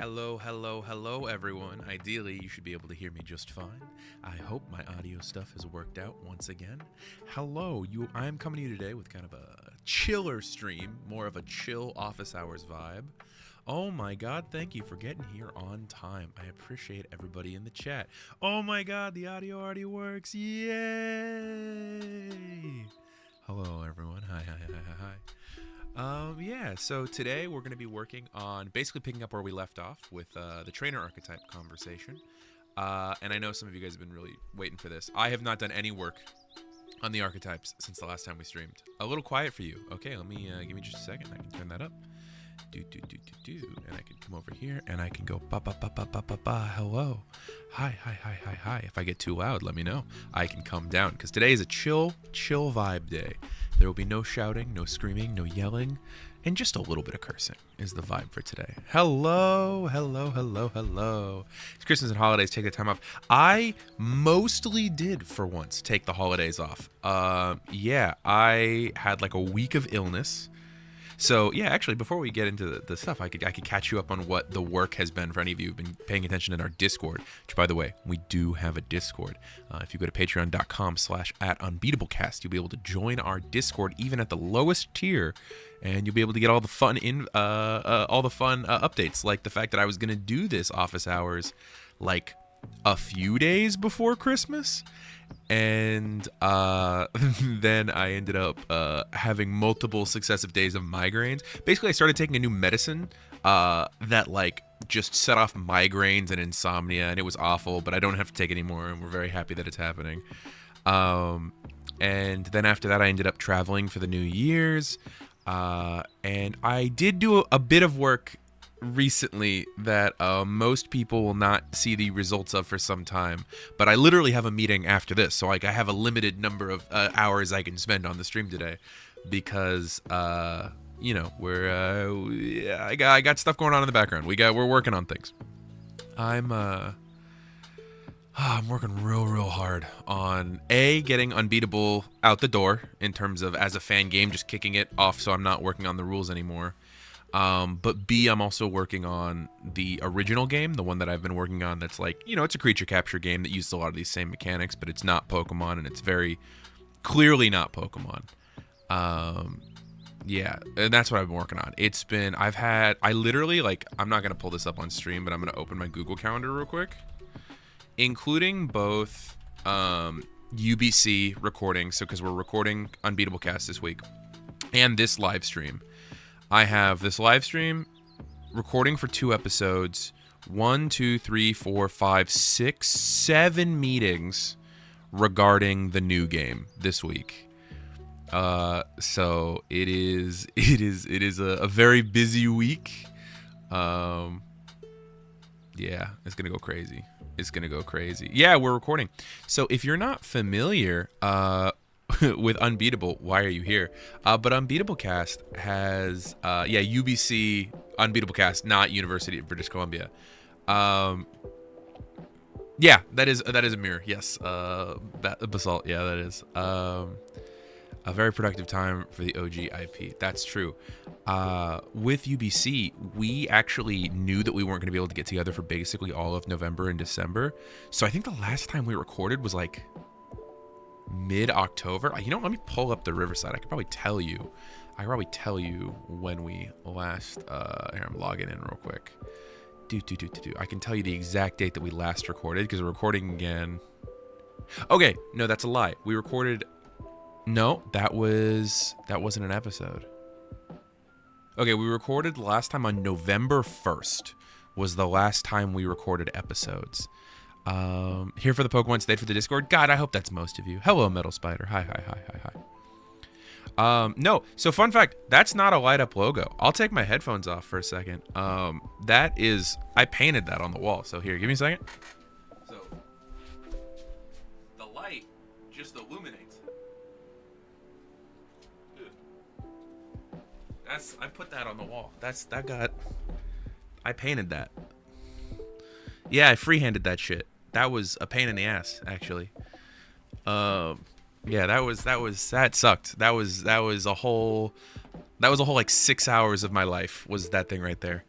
Hello, hello, hello, everyone. Ideally, you should be able to hear me just fine. I hope my audio stuff has worked out once again. Hello, I'm coming to you today with kind of a chiller stream, more of a chill office hours vibe. Oh my god, thank you for getting here on time. I appreciate everybody in the chat. Oh my god, the audio already works. Yay! Hello, everyone. Hi. Yeah, so today we're going to be working on basically picking up where we left off with the trainer archetype conversation. And I know some of you guys have been really waiting for this. I have not done any work on the archetypes since the last time we streamed. A little quiet for you. Okay, let me give me just a second. I can turn that up. And I can come over here and I can go hello. Hi. If I get too loud, let me know. I can come down because today is a chill vibe day. There will be no shouting, no screaming, no yelling, and just a little bit of cursing is the vibe for today. Hello. It's Christmas and holidays. Take the time off. I mostly did for once take the holidays off. Yeah, I had like a week of illness. So yeah, actually, before we get into the stuff, I could catch you up on what the work has been for any of you who've been paying attention in our Discord. Which, by the way, we do have a Discord. If you go to patreon.com/@unbeatablecast, you'll be able to join our Discord even at the lowest tier, and you'll be able to get all the fun updates, like the fact that I was gonna do this office hours like a few days before Christmas. And then I ended up having multiple successive days of migraines. Basically, I started taking a new medicine that like just set off migraines and insomnia, and it was awful, but I don't have to take it anymore, and we're very happy that it's happening. And then after that, I ended up traveling for the New Year's, and I did do a bit of work recently that most people will not see the results of for some time, but I literally have a meeting after this, so like I have a limited number of hours I can spend on the stream today because you know I got stuff going on in the background. We're working on things. I'm working real hard on getting Unbeatable out the door in terms of as a fan game, just kicking it off so I'm not working on the rules anymore. But B, I'm also working on the original game, the one that I've been working on that's like, it's a creature capture game that uses a lot of these same mechanics, but it's not Pokemon, and it's very clearly not Pokemon. Yeah, and that's what I've been working on. I literally, like, I'm not going to pull this up on stream, but I'm going to open my Google Calendar real quick, including both UBC recordings, so because we're recording Unbeatable Cast this week, and this live stream. I have this live stream recording for 2 episodes, 1, 2, 3, 4, 5, 6, 7 meetings regarding the new game this week. So it is a very busy week. Yeah, it's gonna go crazy. Yeah, we're recording. So if you're not familiar, with Unbeatable, why are you here? But Unbeatable Cast has UBC Unbeatable Cast, not University of British Columbia. Yeah, that is a mirror. Yes, Basalt. Yeah, that is a very productive time for the OG IP. That's true. With UBC, we actually knew that we weren't going to be able to get together for basically all of November and December. So I think the last time we recorded was like mid-October. Let me pull up the Riverside. I could probably tell you when we last here, I'm logging in real quick. I can tell you the exact date that we last recorded because we're recording again. Okay, no, that's a lie. We recorded. No, that wasn't an episode. Okay, we recorded the last time on November 1st was the last time we recorded episodes. Here for the Pokemon, stayed for the Discord. God, I hope that's most of you. Hello, Metal Spider. Hi. No, so fun fact, that's not a light up logo. I'll take my headphones off for a second. That is, I painted that on the wall. So here, give me a second. So the light just illuminates. I put that on the wall. I painted that. Yeah, I freehanded that shit. That was a pain in the ass, actually. Yeah, that sucked. That was a whole like 6 hours of my life was that thing right there.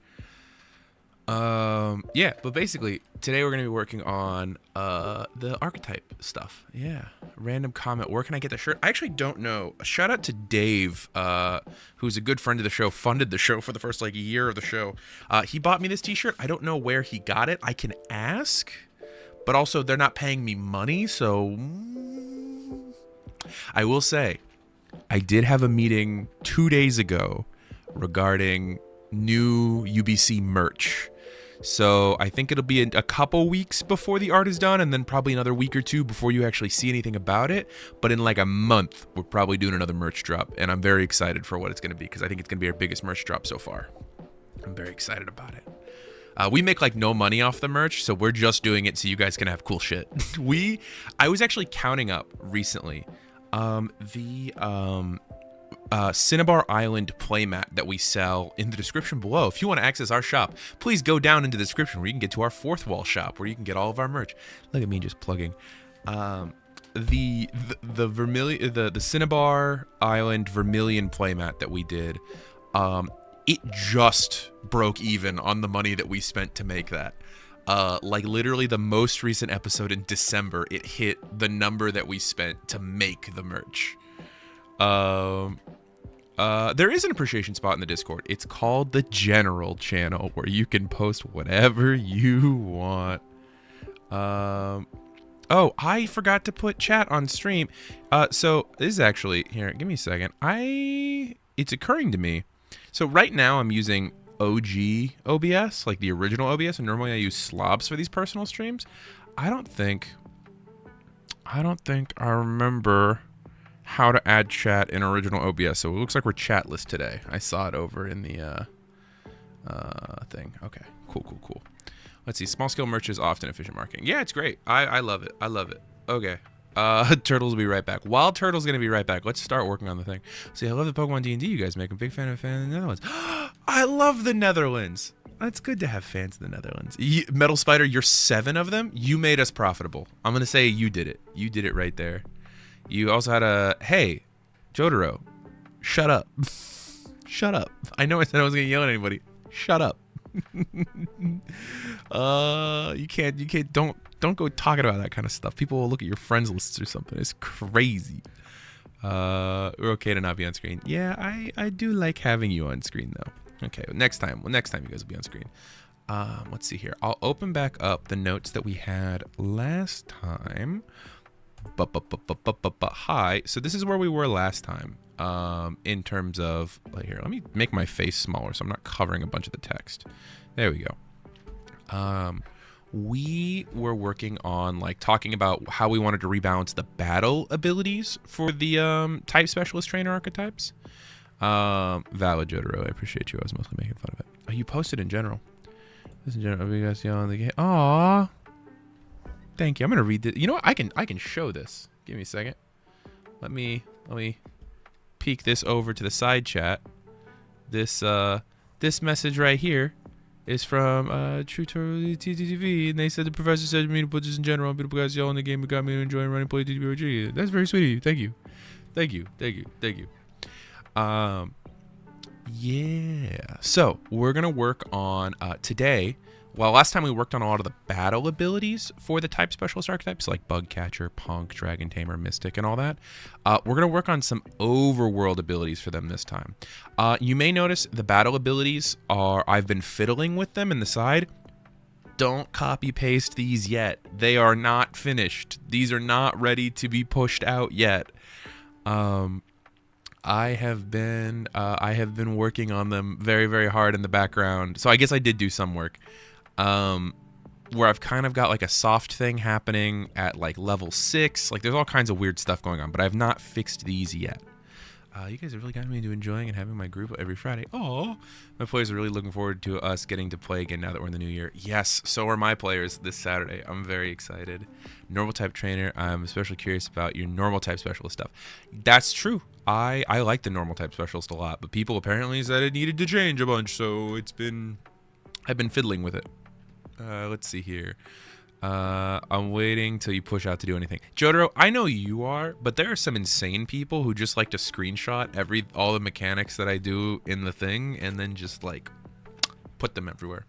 Yeah, but basically today we're going to be working on the archetype stuff. Yeah. Random comment. Where can I get the shirt? I actually don't know. A shout out to Dave, who's a good friend of the show, funded the show for the first like year of the show. He bought me this t-shirt. I don't know where he got it. I can ask, but also they're not paying me money, so I will say I did have a meeting 2 days ago regarding new UBC merch. So I think it'll be a couple weeks before the art is done, and then probably another week or two before you actually see anything about it. But in like a month, we're probably doing another merch drop, and I'm very excited for what it's going to be because I think it's going to be our biggest merch drop so far. I'm very excited about it. We make like no money off the merch, so we're just doing it so you guys can have cool shit. I was actually counting up recently Cinnabar Island playmat that we sell in the description below. If you want to access our shop, please go down into the description where you can get to our fourth wall shop where you can get all of our merch. Look at me just plugging. The Cinnabar Island Vermilion playmat that we did, it just broke even on the money that we spent to make that. Like literally the most recent episode in December, it hit the number that we spent to make the merch. There is an appreciation spot in the Discord. It's called the General Channel, where you can post whatever you want. Oh, I forgot to put chat on stream. So this is actually, here, give me a second. It's occurring to me. So right now I'm using OG OBS, like the original OBS, and normally I use slobs for these personal streams. I don't think I remember how to add chat in original OBS, so it looks like we're chatless today. I saw it over in the thing. Okay, cool. Let's see. Small scale merch is often efficient marketing. Yeah, it's great. I love it. Okay. Turtles will be right back. Wild Turtle's gonna be right back. Let's start working on the thing. See, I love the Pokemon D&D you guys make. I'm a big fan of the Netherlands. I love the Netherlands. It's good to have fans in the Netherlands. Metal Spider, you're 7 of them. You made us profitable. I'm gonna say you did it. You did it right there. You also had hey, Jotaro, shut up. Shut up. I know I said I wasn't gonna yell at anybody. Shut up. You can't, don't go talking about that kind of stuff. People will look at your friends lists or something. It's crazy. We're okay to not be on screen. Yeah, I do like having you on screen though. Okay, next time you guys will be on screen. Let's see here. I'll open back up the notes that we had last time. Hi. So this is where we were last time. In terms of, like, here, let me make my face smaller so I'm not covering a bunch of the text. There we go. We were working on like talking about how we wanted to rebalance the battle abilities for the type specialist trainer archetypes. Valid, Jotaro. I appreciate you. I was mostly making fun of it. Oh, you posted in general. This in general. You guys yelling the game. Aww. Thank you. I'm gonna read this. You know what? I can show this. Give me a second. Let me peek this over to the side chat. This message right here is from True TTV, and they said the professor said to me to put this in general. Beautiful guys yell in the game. It got me to enjoy and running play TTRPG. That's very sweet of you. Thank you. Yeah. So we're gonna work on today. Well, last time we worked on a lot of the battle abilities for the type specialist archetypes, like Bug Catcher, Punk, Dragon Tamer, Mystic, and all that. We're going to work on some overworld abilities for them this time. You may notice the battle abilities I've been fiddling with them in the side. Don't copy-paste these yet. They are not finished. These are not ready to be pushed out yet. I have been working on them very, very hard in the background. So I guess I did do some work. Where I've kind of got like a soft thing happening at like level 6. Like there's all kinds of weird stuff going on, but I've not fixed these yet. You guys have really gotten me into enjoying and having my group every Friday. Oh, my players are really looking forward to us getting to play again now that we're in the new year. Yes, so are my players this Saturday. I'm very excited. Normal type trainer, I'm especially curious about your normal type specialist stuff. That's true. I like the normal type specialist a lot, but people apparently said it needed to change a bunch, so I've been fiddling with it. Let's see here. I'm waiting till you push out to do anything. Jotaro, I know you are, but there are some insane people who just like to screenshot all the mechanics that I do in the thing and then just like put them everywhere.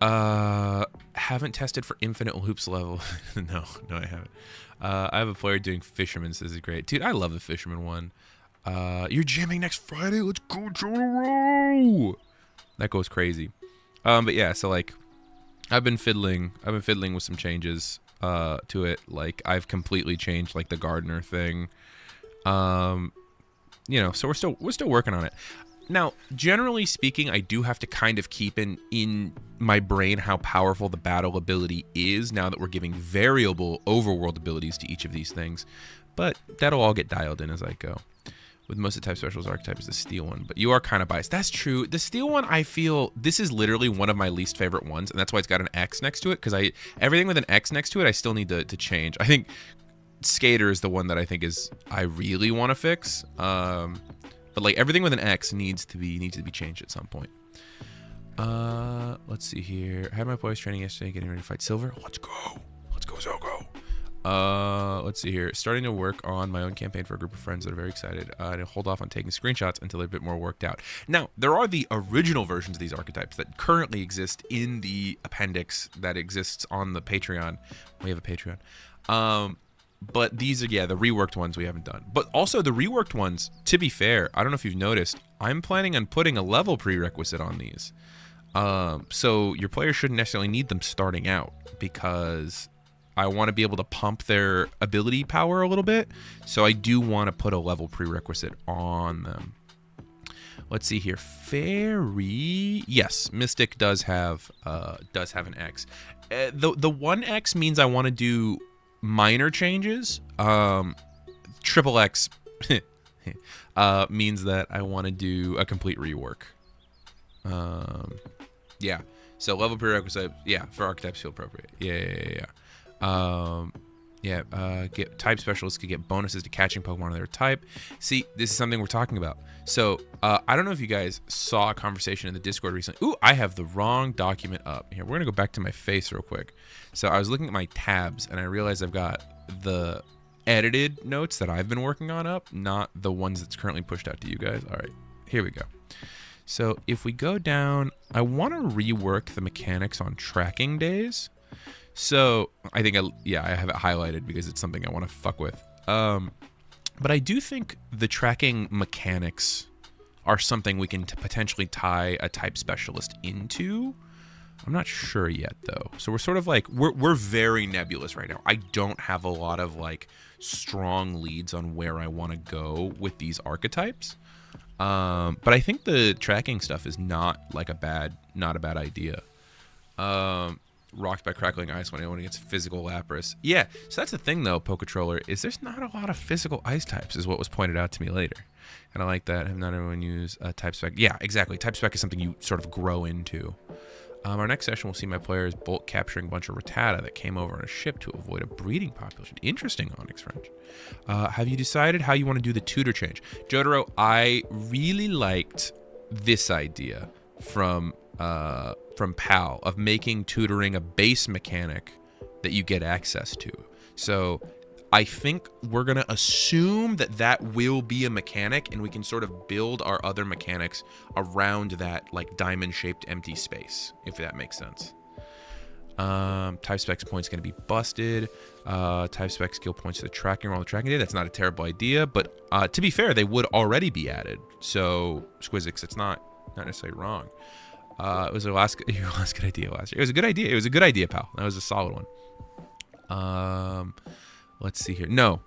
Haven't tested for infinite loops level. No, I haven't. I have a player doing fisherman, so this is great. Dude, I love the fisherman one. You're jamming next Friday? Let's go, Joe! That goes crazy. But yeah, so like, I've been fiddling with some changes to it. Like, I've completely changed like the gardener thing. You know, so we're still working on it. Now, generally speaking, I do have to kind of keep in my brain how powerful the battle ability is now that we're giving variable overworld abilities to each of these things. But that'll all get dialed in as I go. With most of the type specials, archetype is the steel one, but you are kind of biased. That's true. The steel one, I feel, this is literally one of my least favorite ones, and that's why it's got an X next to it, because everything with an X next to it, I still need to change. I think Skater is the one that I think I really want to fix. But like everything with an X needs to be changed at some point. Let's see here. I had my boys training yesterday, getting ready to fight Silver. Let's go, Zogo. Let's see here. Starting to work on my own campaign for a group of friends that are very excited. And hold off on taking screenshots until they're a bit more worked out. Now, there are the original versions of these archetypes that currently exist in the appendix that exists on the Patreon. We have a Patreon. But these are, yeah, the reworked ones we haven't done. But also the reworked ones, to be fair, I don't know if you've noticed, I'm planning on putting a level prerequisite on these. So your players shouldn't necessarily need them starting out, because I want to be able to pump their ability power a little bit. So I do want to put a level prerequisite on them. Let's see here. Fairy. Yes, Mystic does have an X. The one X means I want to do minor changes. Triple X means that I want to do a complete rework. Yeah. So level prerequisite, yeah, for archetypes feel appropriate. Yeah. Get type specialists could get bonuses to catching Pokemon of their type. See, this is something we're talking about. So I don't know if you guys saw a conversation in the Discord recently. Ooh, I have the wrong document up. Here, we're gonna go back to my face real quick. So I was looking at my tabs and I realized I've got the edited notes that I've been working on up, not the ones that's currently pushed out to you guys. All right, here we go. So if we go down, I want to rework the mechanics on tracking days. So I think I have it highlighted because it's something I want to fuck with. But I do think the tracking mechanics are something we can potentially tie a type specialist into. I'm not sure yet though. So we're sort of like, we're very nebulous right now. I don't have a lot of like strong leads on where I want to go with these archetypes. But I think the tracking stuff is not a bad idea. Rocked by crackling ice when anyone gets physical Lapras. Yeah, so that's the thing though, Poketroller, is there's not a lot of physical ice types, is what was pointed out to me later. And I like that. Have not everyone use type spec. Yeah, exactly. Type spec is something you sort of grow into. Our next session will see my players bolt capturing a bunch of Rattata that came over on a ship to avoid a breeding population. Interesting, Onyx French. Have you decided how you want to do the tutor change? Jotaro, I really liked this idea from PAL of making tutoring a base mechanic that you get access to. So I think we're going to assume that will be a mechanic, and we can sort of build our other mechanics around that like diamond-shaped empty space, if that makes sense. Type specs points going to be busted. Type spec skill points to the tracking roll on the tracking day. That's not a terrible idea, but to be fair, they would already be added. So Squizzix, it's not necessarily wrong. It was your last good idea last year. It was a good idea. It was a good idea, pal. That was a solid one. Let's see here. No,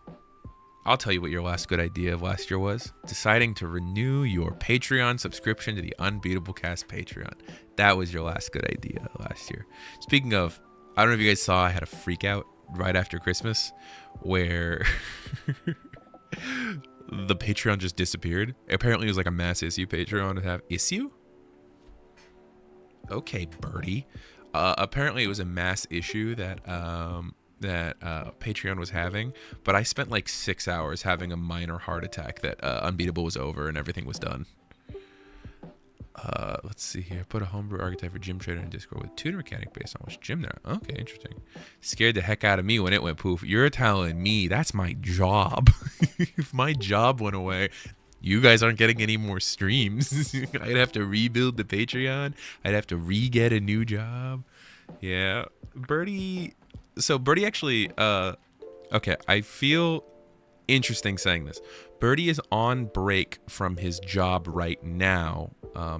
I'll tell you what your last good idea of last year was. Deciding to renew your Patreon subscription to the Unbeatable Cast Patreon. That was your last good idea last year. Speaking of, I don't know if you guys saw, I had a freak out right after Christmas where the Patreon just disappeared. Apparently it was like a mass issue Patreon to have. Issue? Okay, Burrty. Apparently it was a mass issue that Patreon was having, but I spent like 6 hours having a minor heart attack that Unbeatable was over and everything was done. Let's see here. Put a homebrew archetype for Gym Trader in Discord with tutor mechanic based on which gym there. Okay, interesting. Scared the heck out of me when it went poof. You're telling me that's my job. If my job went away, you guys aren't getting any more streams. I'd have to rebuild the Patreon. I'd have to re-get a new job. Yeah, Burrty. So Burrty actually. Okay, I feel interesting saying this. Burrty is on break from his job right now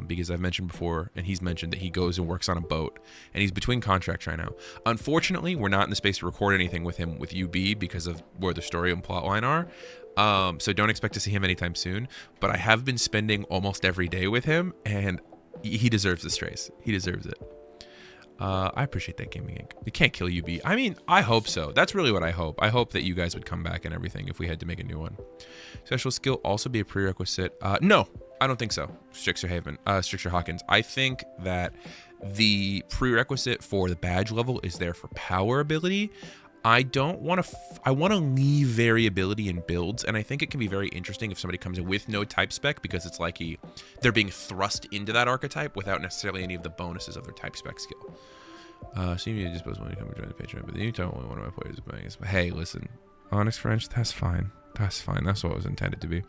because I've mentioned before, and he's mentioned that he goes and works on a boat, and he's between contracts right now. Unfortunately, we're not in the space to record anything with him with UB because of where the story and plotline are. So don't expect to see him anytime soon. But I have been spending almost every day with him, and he deserves the strays. He deserves it. I appreciate that, Gaming Inc. You can't kill UB. I mean, I hope so. That's really what I hope. I hope that you guys would come back and everything if we had to make a new one. Special skill also be a prerequisite. No, I don't think so. Strixer Hawkins. I think that the prerequisite for the badge level is there for power ability. I don't want to. I want to leave variability in builds, and I think it can be very interesting if somebody comes in with no type spec because it's like they're being thrust into that archetype without necessarily any of the bonuses of their type spec skill. So you need to dispose when you come and join the Patreon, but then you tell only one of my players is playing. But hey, listen, honest French, that's fine. That's fine. That's what it was intended to be.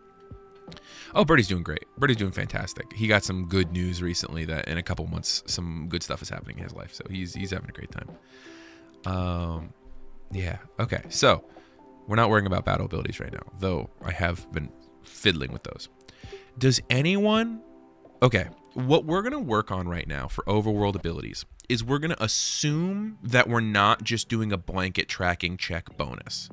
Oh, Burrty's doing great. Burrty's doing fantastic. He got some good news recently that in a couple months, some good stuff is happening in his life. So he's having a great time. Yeah, okay, so we're not worrying about battle abilities right now, though I have been fiddling with those. Does anyone... Okay, what we're going to work on right now for overworld abilities is we're going to assume that we're not just doing a blanket tracking check bonus.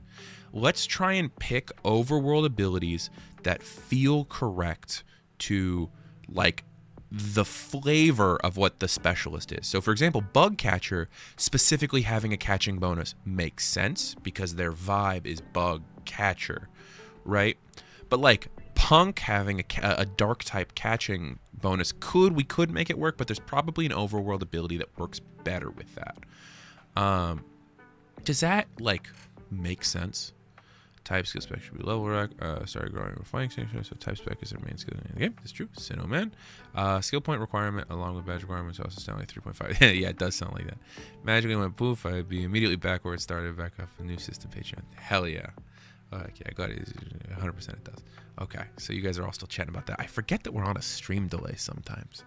Let's try and pick overworld abilities that feel correct to, like, the flavor of what the specialist is. So for example, Bug Catcher specifically having a catching bonus makes sense because their vibe is Bug Catcher, right? But like Punk having a dark type catching bonus, we could make it work, but there's probably an overworld ability that works better with that. Does that like make sense? Type skill spec should be level rack. Started growing with fighting station, so type spec is their main skill in the game. That's true. Sinnoh Man. Skill point requirement along with badge requirements also sound like 3.5. Yeah, it does sound like that. Magically went poof. I'd be immediately back where it started, back up a new system Patreon. Hell yeah. Okay, I got it. 100% it does. Okay, so you guys are all still chatting about that. I forget that we're on a stream delay sometimes.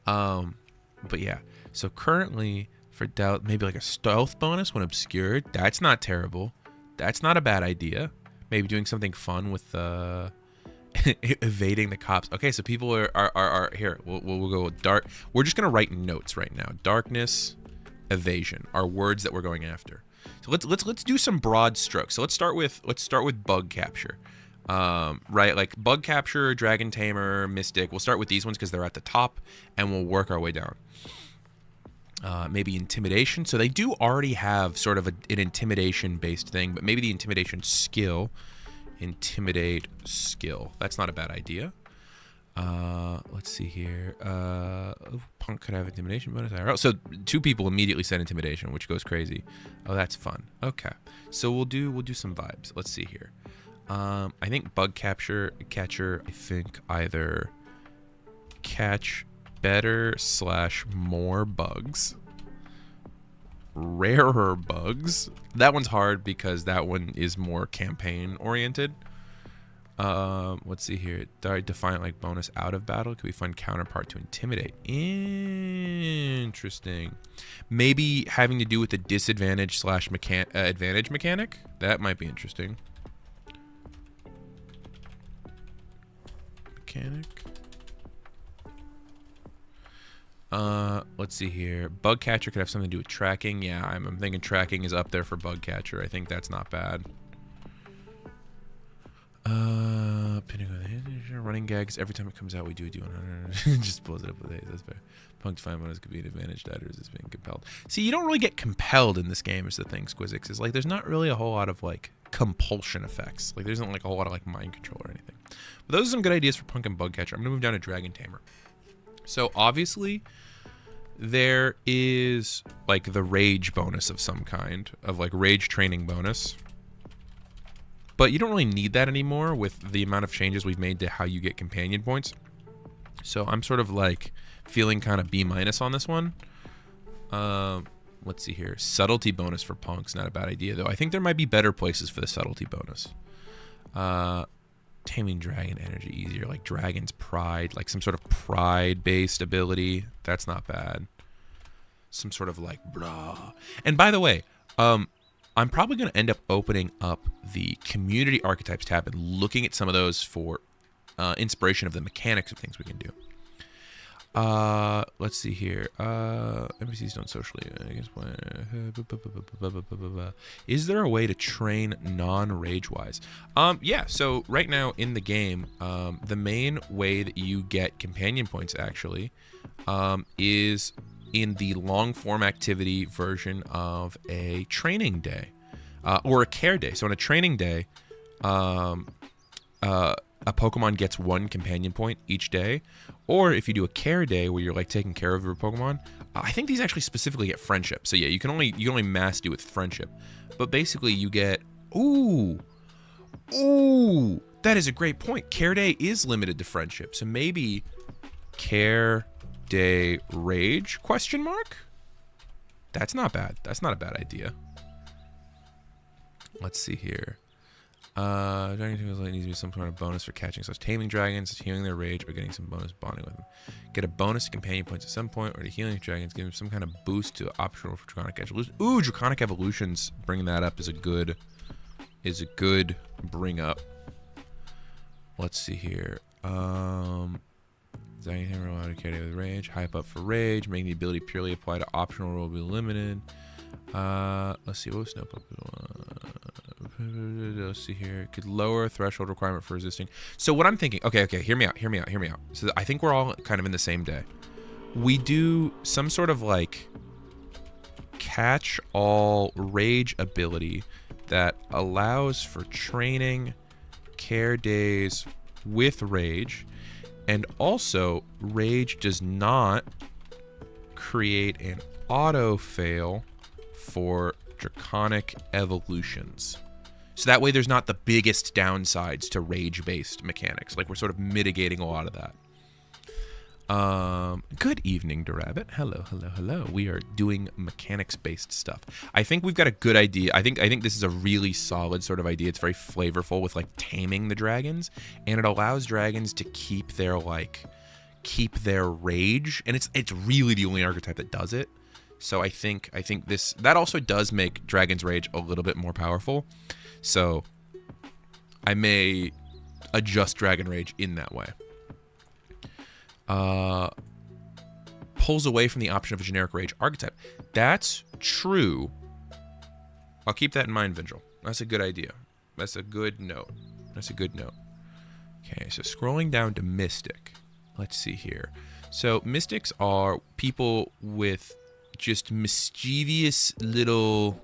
But yeah, so currently for doubt, maybe like a stealth bonus when obscured. That's not terrible. That's not a bad idea. Maybe doing something fun with evading the cops. Okay, so people are here. We'll go with dark. We're just gonna write notes right now. Darkness, evasion are words that we're going after. So let's do some broad strokes. So let's start with bug capture. Right, like bug capture, dragon tamer, mystic. We'll start with these ones because they're at the top, and we'll work our way down. Maybe intimidation. So they do already have sort of an intimidation-based thing, but maybe the intimidation skill. Intimidate skill. That's not a bad idea. Let's see here. Punk could have intimidation bonus. So 2 people immediately said intimidation, which goes crazy. Oh, that's fun. Okay. So we'll do some vibes. Let's see here. I think bug catcher. I think either catch better / more bugs, rarer bugs. That one's hard because that one is more campaign oriented. Let's see here. Define like bonus out of battle. Could we find counterpart to intimidate? Interesting. Maybe having to do with the disadvantage / advantage mechanic. That might be interesting. Mechanic. Let's see here. Bug catcher could have something to do with tracking. Yeah, I'm thinking tracking is up there for bug catcher. I think that's not bad. Running gags. Every time it comes out, we do 100. Just pulls it up with A's. That's fair. Punk to find bonus could be an advantage. Didders is being compelled. See, you don't really get compelled in this game. Is the thing. Squizzix is like there's not really a whole lot of like compulsion effects. Like there isn't like a whole lot of like mind control or anything. But those are some good ideas for Punk and bug catcher. I'm gonna move down to dragon tamer. So obviously there is like the rage bonus of some kind, of like rage training bonus. But you don't really need that anymore with the amount of changes we've made to how you get companion points. So I'm sort of like feeling kind of B- on this one. Let's see here. Subtlety bonus for Punk's not a bad idea though. I think there might be better places for the subtlety bonus. Taming dragon energy easier, like dragon's pride, like some sort of pride based ability. That's not bad. some sort of like blah. And by the way, I'm probably going to end up opening up the community archetypes tab and looking at some of those for inspiration of the mechanics of things we can do. Let's see here. NPCs don't socially. I guess. Is there a way to train non-rage wise? Yeah. So right now in the game, the main way that you get companion points actually, is in the long form activity version of a training day, or a care day. So on a training day, a Pokemon gets 1 companion point each day, or if you do a care day where you're like taking care of your Pokemon, I think these actually specifically get friendship. So yeah, you can only mass do with friendship, but basically you get ooh, that is a great point. Care day is limited to friendship, so maybe care day rage ? That's not bad. That's not a bad idea. Let's see here. Dragon needs to be some sort of bonus for catching such taming dragons, healing their rage, or getting some bonus bonding with them. Get a bonus to companion points at some point, or to healing dragons, give them some kind of boost to optional for Draconic Evolution. Ooh, Draconic Evolutions, bringing that up is a good bring up. Let's see here. Dragon Hammer allowed to carry with rage. Hype up for rage, making the ability purely apply to optional role be limited. Let's see, what was Snowpump? Let's see here. Could lower threshold requirement for resisting. So what I'm thinking, okay, hear me out. So I think we're all kind of in the same day. We do some sort of like catch all rage ability that allows for training care days with rage, and also rage does not create an auto fail for Draconic Evolutions. So that way there's not the biggest downsides to rage-based mechanics. Like, we're sort of mitigating a lot of that. Good evening, Darabbit. Hello. We are doing mechanics-based stuff. I think we've got a good idea. I think this is a really solid sort of idea. It's very flavorful with, like, taming the dragons. And it allows dragons to keep their rage. And it's really the only archetype that does it. So I think that also does make Dragon's Rage a little bit more powerful. So I may adjust Dragon Rage in that way. Pulls away from the option of a generic Rage archetype. That's true. I'll keep that in mind, Vingel. That's a good idea. That's a good note. Okay, so scrolling down to Mystic. Let's see here. So Mystics are people with just mischievous little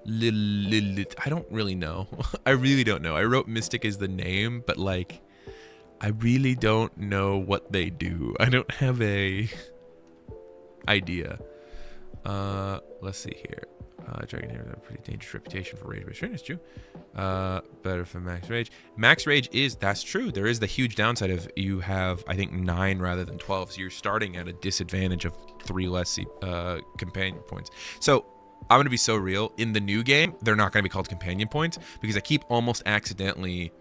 I don't really know. I really don't know. I wrote Mystic as the name, but like I really don't know what they do. I don't have a idea. Let's see here. Dragon Hair has a pretty dangerous reputation for rage, but sure, it's true. Better for max rage. Max rage that's true. There is the huge downside of you have, I think, 9 rather than 12, so you're starting at a disadvantage of 3 less companion points. So I'm gonna be so real. In the new game, they're not gonna be called companion points because I keep almost accidentally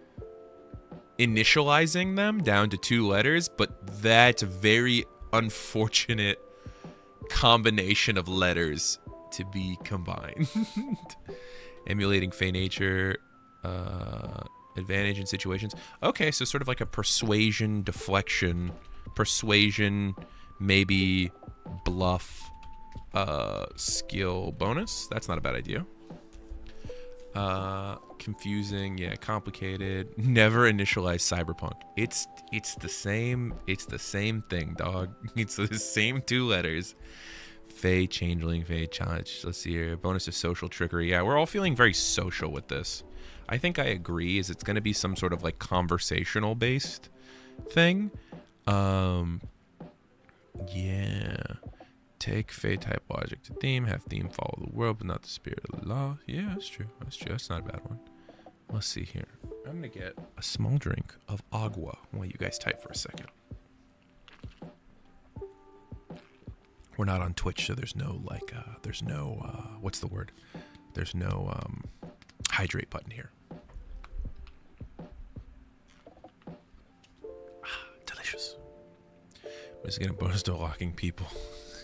initializing them down to 2 letters, but that's a very unfortunate combination of letters to be combined. Emulating Fey Nature, advantage in situations. Okay, so sort of like a persuasion, deflection, persuasion, maybe bluff, skill bonus. That's not a bad idea. Confusing, yeah, complicated. Never initialize Cyberpunk. It's the same thing, dog. It's the same 2 letters. Fey Changeling, Fey Challenge. Let's see here. Bonus of social trickery. Yeah, we're all feeling very social with this. I think I agree. Is it's going to be some sort of like conversational based thing. Yeah. Take Fey type logic to theme. Have theme follow the world, but not the spirit of the law. Yeah, that's true. That's not a bad one. Let's see here. I'm going to get a small drink of agua while you guys type for a second. We're not on Twitch, so there's no what's the word? There's no hydrate button here. Delicious. I'm just gonna bonus to locking people.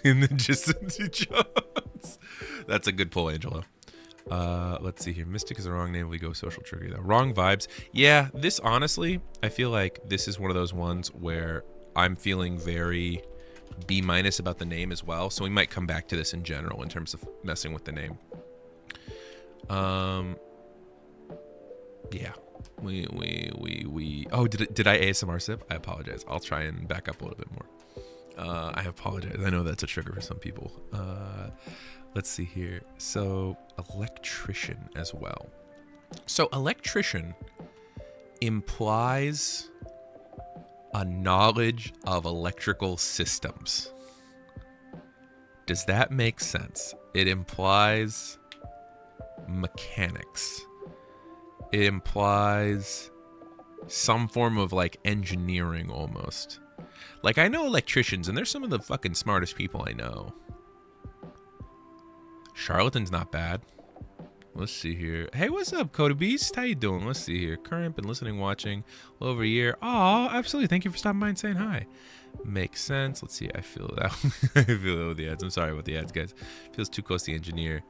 in the Jacinty Jones. That's a good pull, Angelo. Let's see here. Mystic is the wrong name. We go social trickery though. Wrong vibes. Yeah, this honestly, I feel like this is one of those ones where I'm feeling very B- about the name as well. So we might come back to this in general in terms of messing with the name. Yeah. Oh, did I ASMR sip? I apologize. I'll try and back up a little bit more. I apologize. I know that's a trigger for some people. Let's see here. So, electrician as well. So, electrician implies a knowledge of electrical systems. Does that make sense? It implies mechanics. It implies some form of like engineering almost. Like, I know electricians, and they're some of the fucking smartest people I know. Charlatan's not bad. Let's see here. Hey, what's up, Coda Beast? How you doing? Let's see here. Current, been listening, watching a little over a year. Oh, absolutely. Thank you for stopping by and saying hi. Makes sense. Let's see. I feel that. I feel that with the ads. I'm sorry about the ads, guys. Feels too close to the engineer.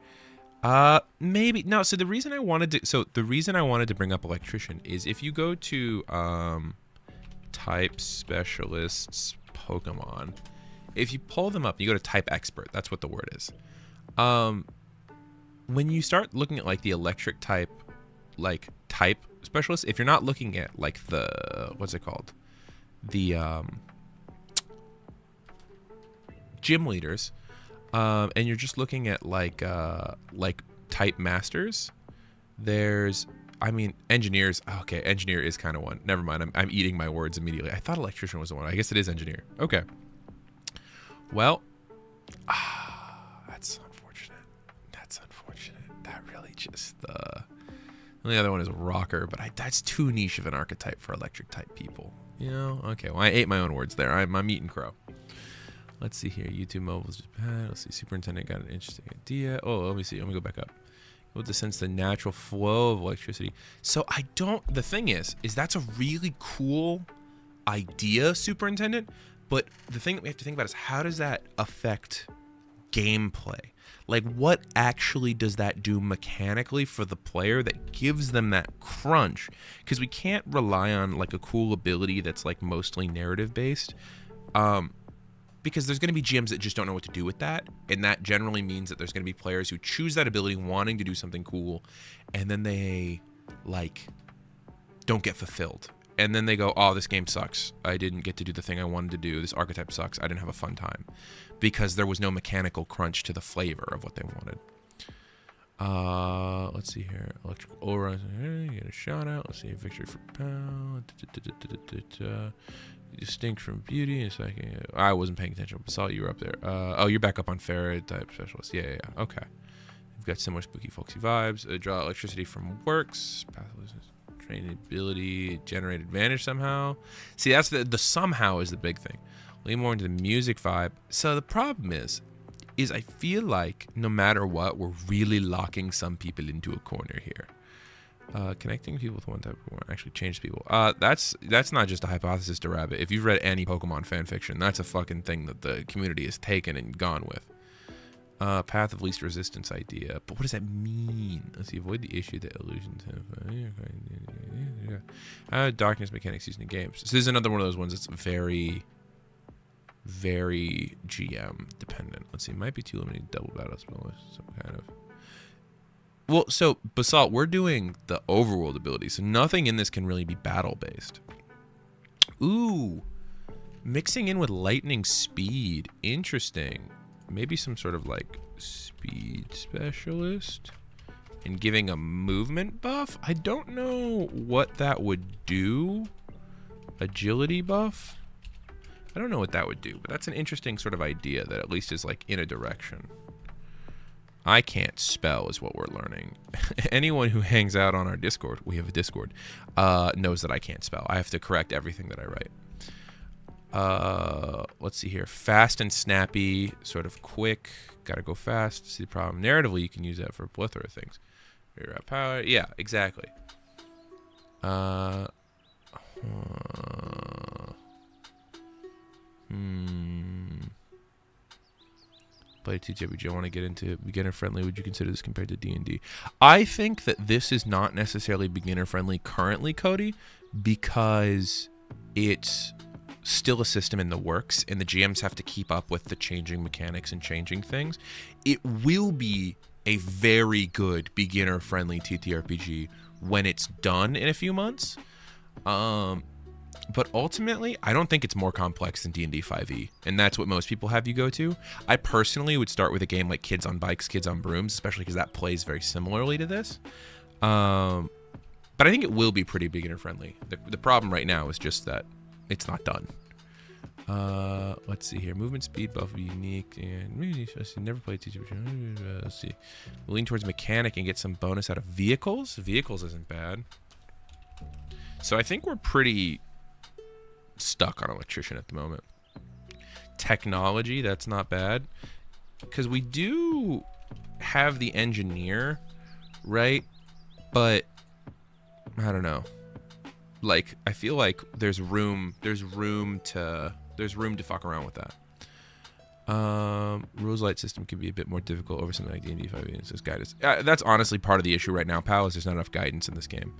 Maybe no. So the reason I wanted to bring up electrician is if you go to type specialists Pokemon, if you pull them up, you go to type expert. That's what the word is. When you start looking at like the electric type, like type specialist, if you're not looking at like the what's it called, the gym leaders, and you're just looking at like type masters, there's, I mean, engineers. Okay, engineer is kind of one. Never mind. I'm eating my words immediately. I thought electrician was the one. I guess it is engineer. Okay. Well, that's unfortunate. That's unfortunate. That really just the other one is rocker, but that's too niche of an archetype for electric type people. You know? Okay. Well, I ate my own words there. I'm eating crow. Let's see here. YouTube mobile's just bad. Let's see. Superintendent got an interesting idea. Oh, let me see. Let me go back up. Able to sense the natural flow of electricity. So I don't. The thing is that's a really cool idea, Superintendent. But the thing that we have to think about is how does that affect gameplay? Like, what actually does that do mechanically for the player that gives them that crunch? Because we can't rely on like a cool ability that's like mostly narrative based. Because there's going to be GMs that just don't know what to do with that. And that generally means that there's going to be players who choose that ability wanting to do something cool. And then they, like, don't get fulfilled. And then they go, oh, this game sucks. I didn't get to do the thing I wanted to do. This archetype sucks. I didn't have a fun time. Because there was no mechanical crunch to the flavor of what they wanted. Let's see here. Electrical aura. Get a shout out. Let's see. Victory for Pal. Distinct from beauty. A second. I wasn't paying attention. Basalt, you were up there. Oh, you're back up on Ferret type specialist. Yeah. Okay. We've got similar spooky, folksy vibes. Draw electricity from works. Train ability. Generate advantage somehow. See, that's the somehow is the big thing. Lean more into the music vibe. So the problem is I feel like no matter what, we're really locking some people into a corner here. Connecting people with one type of Pokemon actually changes people. That's not just a hypothesis to rabbit. If you've read any Pokemon fan fiction, that's a fucking thing that the community has taken and gone with. Path of least resistance idea. But what does that mean? Let's see. Avoid the issue that illusions have. Darkness mechanics used in games. So this is another one of those ones that's very, very GM dependent. Let's see. Might be too limiting double battle spell. Some kind of. Well, so Basalt, we're doing the overworld ability, so nothing in this can really be battle based. Ooh, mixing in with lightning speed, interesting. Maybe some sort of like speed specialist and giving a movement buff. I don't know what that would do. Agility buff. I don't know what that would do, but that's an interesting sort of idea that at least is like in a direction. I can't spell is what we're learning. Anyone who hangs out on our Discord, we have a Discord, knows that I can't spell. I have to correct everything that I write. Let's see here. Fast and snappy, sort of quick. Gotta go fast. See the problem. Narratively, you can use that for a plethora of things. Power. Yeah, exactly. Play TTRPG. I want to get into beginner friendly. Would you consider this compared to D&D? I think that this is not necessarily beginner friendly currently, Cody, because it's still a system in the works and the GMs have to keep up with the changing mechanics and changing things. It will be a very good beginner friendly TTRPG when it's done in a few months. But ultimately, I don't think it's more complex than D&D 5e, and that's what most people have you go to. I personally would start with a game like Kids on Bikes, Kids on Brooms, especially because that plays very similarly to this. But I think it will be pretty beginner friendly. The problem right now is just that it's not done. Let's see here. Movement speed buff will be unique, and never played TTRPG. Let's see. Lean towards mechanic and get some bonus out of vehicles. Vehicles isn't bad. So I think we're pretty stuck on electrician at the moment. Technology, that's not bad, because we do have the engineer, right? But I don't know. Like, I feel like there's room to fuck around with that. Rules light system can be a bit more difficult over something like D&D 5e. It says guidance. That's honestly part of the issue right now, pal, is there's not enough guidance in this game.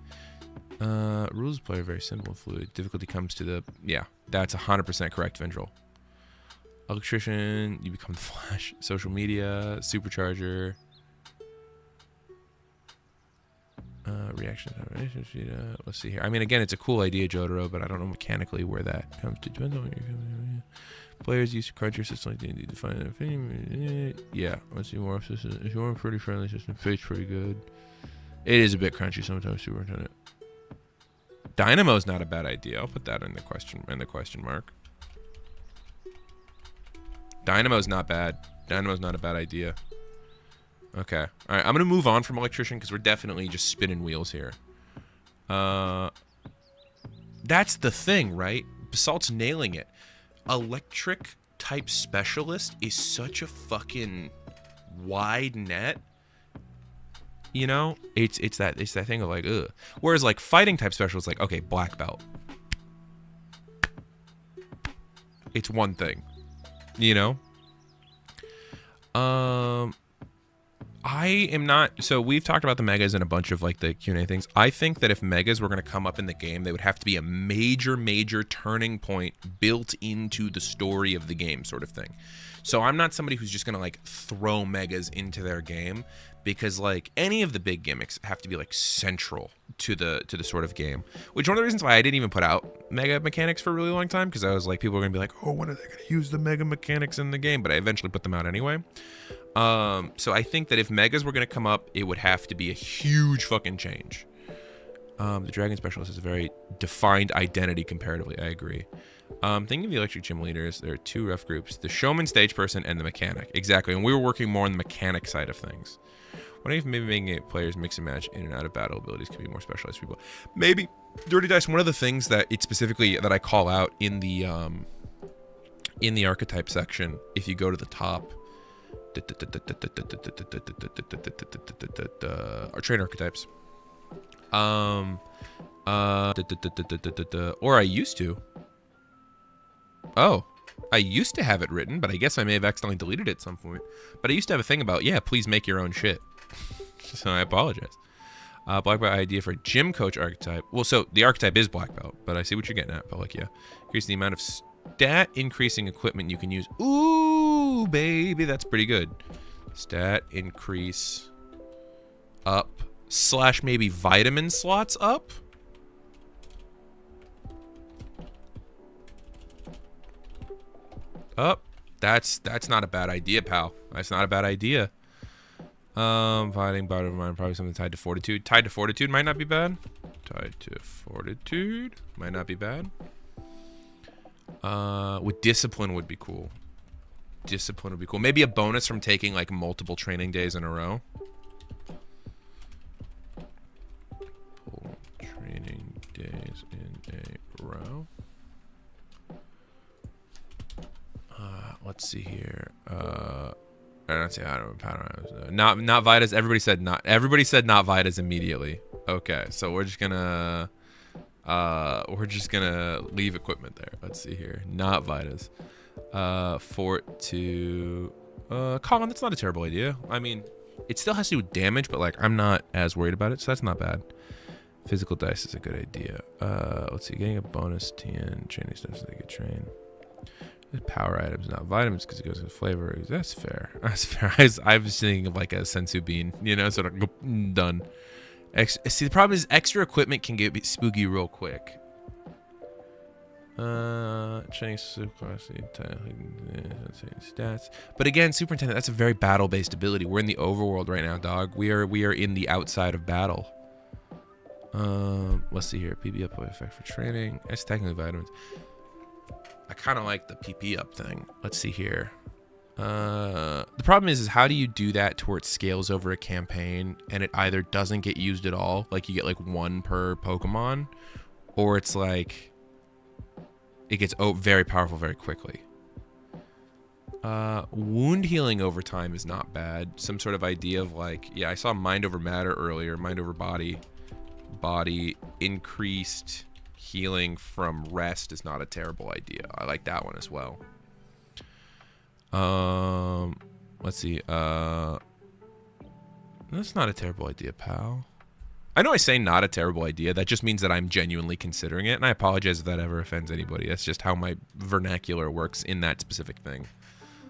Rules play are very simple and fluid. Difficulty comes to the... Yeah, that's 100% correct, Vendril. Electrician, you become the Flash. Social media, supercharger. Reaction. Let's see here. I mean, again, it's a cool idea, Jotaro, but I don't know mechanically where that comes to. Depends on what you're coming. Players use to crunch your system like they need to find an opinion. Yeah, let's see more. If you're a pretty friendly system, face pretty good. It is a bit crunchy sometimes, Superintendent. Dynamo's not a bad idea. I'll put that in the question mark. Dynamo's not bad. Dynamo's not a bad idea. Okay. All right. I'm gonna move on from electrician because we're definitely just spinning wheels here. That's the thing, right? Basalt's nailing it. Electric type specialist is such a fucking wide net. You know, it's that thing of like, ugh. Whereas like fighting type specialist, like, okay, black belt. It's one thing, you know. I am not. So we've talked about the megas and a bunch of like the Q&A things. I think that if megas were going to come up in the game, they would have to be a major turning point built into the story of the game, sort of thing. So I'm not somebody who's just going to like throw megas into their game, because like any of the big gimmicks have to be like central to the sort of game. Which one of the reasons why I didn't even put out mega mechanics for a really long time, because I was like, people are going to be like, oh, when are they going to use the mega mechanics in the game? But I eventually put them out anyway. So I think that if megas were going to come up, it would have to be a huge fucking change. The Dragon Specialist has a very defined identity comparatively. I agree. Thinking of the electric gym leaders, there are two rough groups: the showman, stage person, and the mechanic. Exactly. And we were working more on the mechanic side of things. What if maybe making it players mix and match in and out of battle abilities could be more specialized people? Maybe. Dirty Dice, one of the things that it's specifically that I call out in the archetype section, if you go to the top, our train archetypes. Or I used to. Oh, I used to have it written, but I guess I may have accidentally deleted it at some point. But I used to have a thing about, yeah, please make your own shit. So I apologize. Black belt idea for gym coach archetype. Well, so the archetype is black belt, but I see what you're getting at. But like, yeah, increase the amount of stat increasing equipment you can use. Ooh, baby, that's pretty good. Stat increase up / maybe vitamin slots up. Up. That's not a bad idea, pal. That's not a bad idea. Fighting bottom mind, probably something tied to fortitude. Tied to fortitude might not be bad. Tied to fortitude might not be bad. With discipline would be cool. Discipline would be cool. Maybe a bonus from taking like multiple training days in a row. Training days in a row. Let's see here. I don't know. Not Vitas. Everybody said not. Everybody said not Vitas immediately. Okay, so we're just gonna leave equipment there. Let's see here. Not Vitas. Fort to Colin, that's not a terrible idea. I mean, it still has to do with damage, but like I'm not as worried about it, so that's not bad. Physical dice is a good idea. Let's see, getting a bonus 10 training stuff so they get trained. Power items, not vitamins, because it goes with flavor. That's fair. That's fair. I was thinking of like a sensu bean, you know, sort of done. See, the problem is extra equipment can get spooky real quick. Training stats. But again, superintendent, that's a very battle-based ability. We're in the overworld right now, dog. We are in the outside of battle. Let's see here. PP up effect for training. That's technically vitamins. I kind of like the PP up thing. Let's see here. The problem is how do you do that to where it scales over a campaign and it either doesn't get used at all, like you get like 1 per Pokemon, or it's like it gets very powerful very quickly. Wound healing over time is not bad. Some sort of idea of like, yeah, I saw mind over matter earlier, mind over body. Body increased healing from rest is not a terrible idea. I like that one as well. Let's see. That's not a terrible idea, pal. I know I say not a terrible idea. That just means that I'm genuinely considering it, and I apologize if that ever offends anybody. That's just how my vernacular works in that specific thing.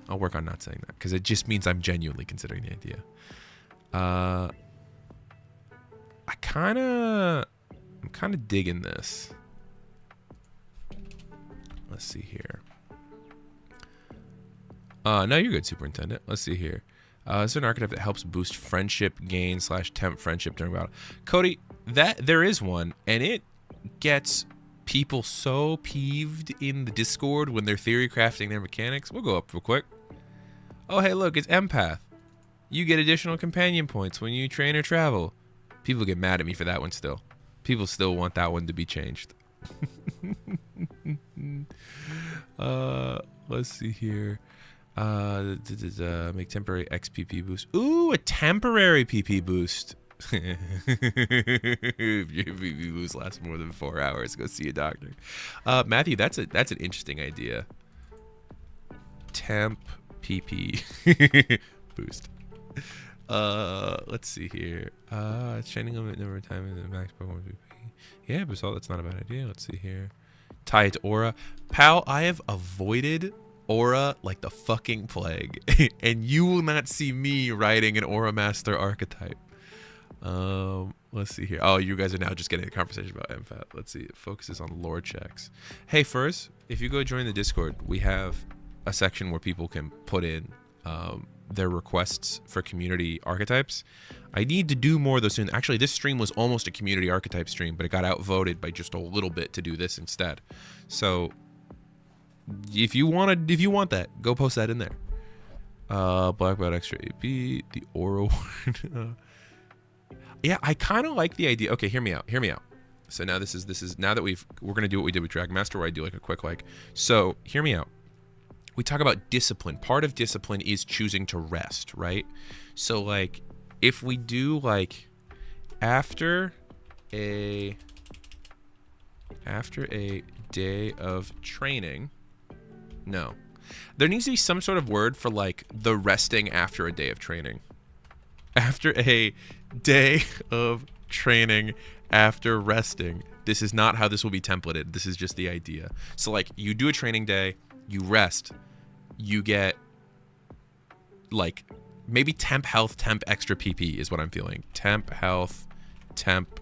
I'll work on not saying that, because it just means I'm genuinely considering the idea. I'm kind of digging this. Let's see here. No, you're good, Superintendent. Let's see here. Is there an archetype that helps boost friendship gain / temp friendship during battle? Cody, there is one, and it gets people so peeved in the Discord when they're theory crafting their mechanics. We'll go up real quick. Oh, hey, look, it's empath. You get additional companion points when you train or travel. People get mad at me for that one still. People still want that one to be changed. Let's see here. Make temporary XPP boost. Ooh, a temporary PP boost. If your PP boost lasts more than 4 hours, go see a doctor. Matthew, that's an interesting idea. Temp PP boost. Let's see here. Training limit number of times in the max Pokemon PP. Yeah, but that's not a bad idea. Let's see here. Tie it to aura. Pal, I have avoided aura like the fucking plague. And you will not see me riding an aura master archetype. Let's see here. Oh, you guys are now just getting a conversation about empath. Let's see. It focuses on lore checks. Hey, first, if you go join the Discord, we have a section where people can put in their requests for community archetypes. I need to do more of those soon. Actually, this stream was almost a community archetype stream, but it got outvoted by just a little bit to do this instead. So if you want that, go post that in there. Black belt extra AP, the aura one. Yeah, I kind of like the idea. Okay, hear me out. So now this is now that we're gonna do what we did with Dragon Master, where I do like a quick like. So hear me out. We talk about discipline. Part of discipline is choosing to rest, right? So like if we do like after a day of training, no. There needs to be some sort of word for like the resting after a day of training. After a day of training after resting. This is not how this will be templated. This is just the idea. So like you do a training day, you rest, you get like maybe temp health, temp extra PP is what I'm feeling. Temp health, temp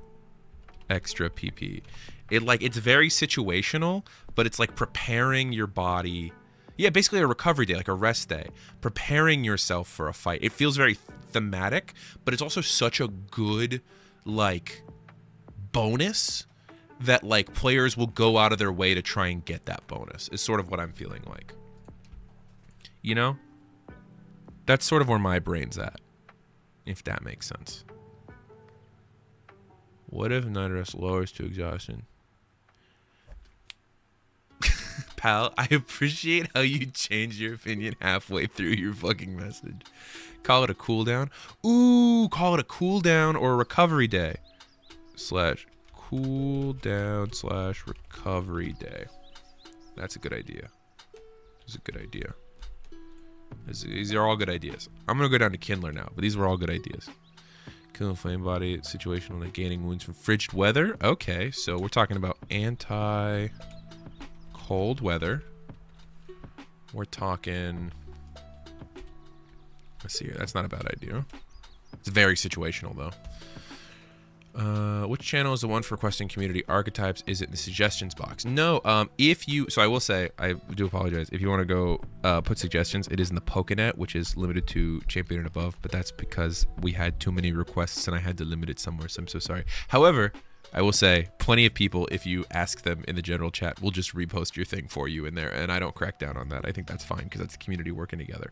extra PP. It's very situational, but it's like preparing your body. Yeah, basically a recovery day, like a rest day. Preparing yourself for a fight. It feels very thematic, but it's also such a good like bonus that like players will go out of their way to try and get that bonus. Is sort of what I'm feeling like. You know? That's sort of where my brain's at, if that makes sense. What if night rest lowers to exhaustion? Pal, I appreciate how you changed your opinion halfway through your fucking message. Call it a cooldown. Ooh, call it a cooldown or a recovery day. /cooldown/ recovery day. That's a good idea. That's a good idea. These are all good ideas. I'm going to go down to Kindler now, but these were all good ideas. Killing flame body, situational negating wounds from frigid weather. Okay, so we're talking about anti-cold weather. We're talking... Let's see here. That's not a bad idea. It's very situational, though. Which channel is the one for requesting community archetypes? Is it in the suggestions box? No. If you... So I will say, I do apologize. If you want to go put suggestions, it is in the Pokenet, which is limited to champion and above. But that's because we had too many requests and I had to limit it somewhere. So I'm so sorry. However, I will say, plenty of people, if you ask them in the general chat, will just repost your thing for you in there. And I don't crack down on that. I think that's fine because that's the community working together.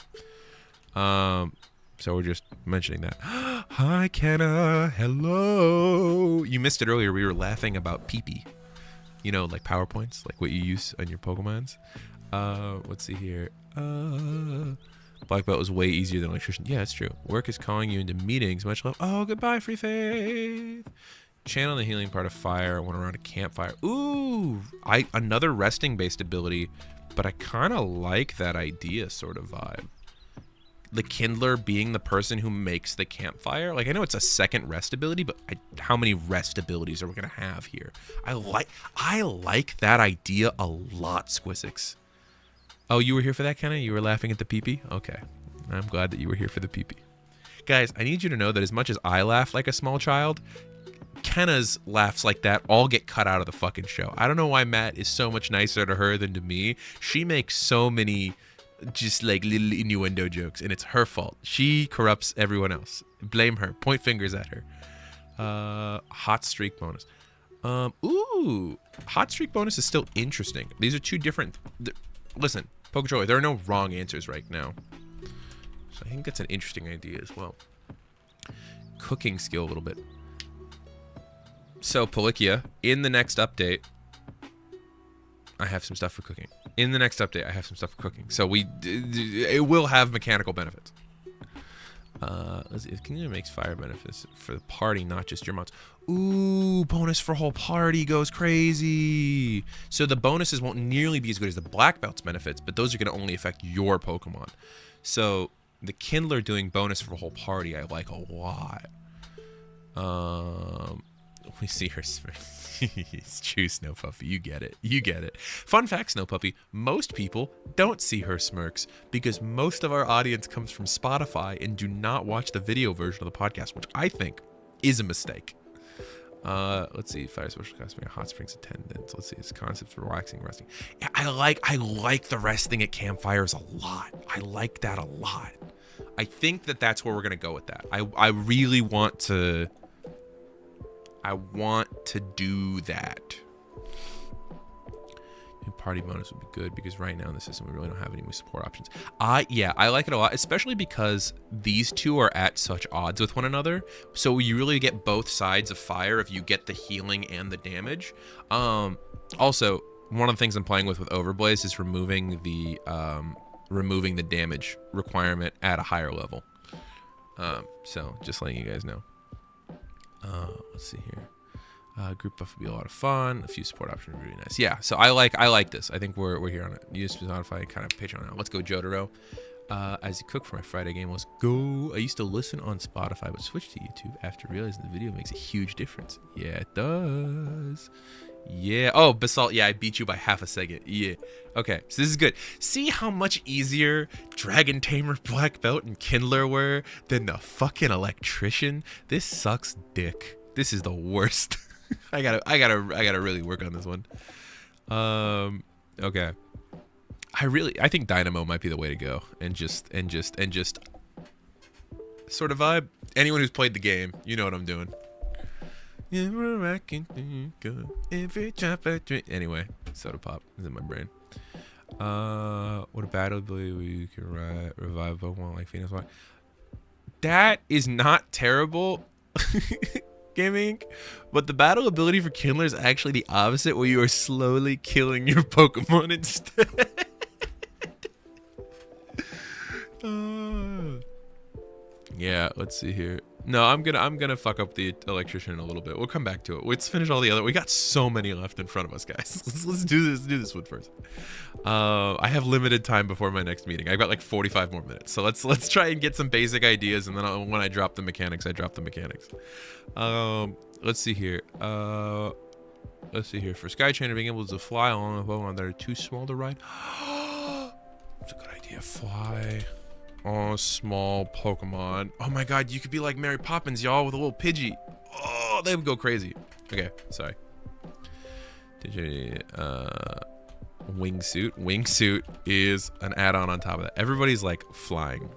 So we're just mentioning that. Hi, Kenna. Hello. You missed it earlier. We were laughing about pee-pee. You know, like PowerPoints, like what you use on your Pokemons. Let's see here. Black belt is way easier than electrician. Yeah, that's true. Work is calling you into meetings. Much love. Oh, goodbye, Free Faith. Channel the healing part of fire when around a campfire. Ooh, another resting-based ability, but I kind of like that idea sort of vibe. The Kindler being the person who makes the campfire. Like, I know it's a second rest ability, but how many rest abilities are we gonna have here? I like that idea a lot, Squisix. Oh, you were here for that, Kenna? You were laughing at the pee-pee? Okay. I'm glad that you were here for the pee-pee. Guys, I need you to know that as much as I laugh like a small child, Kenna's laughs like that all get cut out of the fucking show. I don't know why Matt is so much nicer to her than to me. She makes so many... just like little innuendo jokes, and it's her fault. She corrupts everyone else. Blame her. Point fingers at her. Hot streak bonus. Ooh, hot streak bonus is still interesting. These are two different. Listen, Pokejoy, there are no wrong answers right now. So I think that's an interesting idea as well. Cooking skill a little bit. So Polikia, in the next update, I have some stuff for cooking. In the next update, I have some stuff for cooking. So it will have mechanical benefits. Let's see. It makes fire benefits for the party, not just your mods. Ooh, bonus for whole party goes crazy. So the bonuses won't nearly be as good as the black belt's benefits, but those are going to only affect your Pokemon. So the Kindler doing bonus for whole party, I like a lot. We see her. It's true, Snow Puppy. You get it. You get it. Fun fact, Snow Puppy, most people don't see her smirks because most of our audience comes from Spotify and do not watch the video version of the podcast, which I think is a mistake. Let's see. Fire special costing, hot springs attendance. Let's see. It's concepts for relaxing, resting. Yeah, I like the resting at campfires a lot. I like that a lot. I think that's where we're gonna go with that. I really want to. I want to do that. Party bonus would be good because right now in the system we really don't have any support options. Yeah, I like it a lot, especially because these two are at such odds with one another. So you really get both sides of fire if you get the healing and the damage. Also, one of the things I'm playing with Overblaze is removing the damage requirement at a higher level. So just letting you guys know. Let's see here. Group buff would be a lot of fun. A few support options would be really nice. Yeah, so I like this. I think we're here on it. Use Spotify, kind of Patreon now. Let's go, Jotaro. As you cook for my Friday game, let's go. I used to listen on Spotify, but switched to YouTube after realizing the video makes a huge difference. Yeah, it does. Yeah. Oh, Basalt. Yeah, I beat you by half a second. Yeah. Okay, so this is good. See how much easier Dragon Tamer, Black Belt, and Kindler were than the fucking Electrician? This sucks dick. This is the worst. I gotta really work on this one. Okay. I think Dynamo might be the way to go, and just sort of vibe. Anyone who's played the game, you know what I'm doing. Anyway, Soda Pop is in my brain. What a battle ability where you can revive Pokemon like Phoenix White. That is not terrible. Gaming, but the battle ability for Kindler is actually the opposite, where you are slowly killing your Pokemon instead. Yeah, Let's see here. No, I'm gonna fuck up the electrician in a little bit. We'll come back to it. Let's finish all the other. We got so many left in front of us, guys. Let's do this. Do this one first. I have limited time before my next meeting. I've got like 45 more minutes. So let's try and get some basic ideas, and then when I drop the mechanics, I drop the mechanics. Let's see here. Let's see here. For Skytrainer, being able to fly along a Pokemon that are too small to ride. That's a good idea. Fly. Oh, small Pokemon. Oh my god, you could be like Mary Poppins, y'all, with a little Pidgey. Oh, they would go crazy. Okay, sorry. Wingsuit. Wingsuit is an add-on on top of that. Everybody's like flying.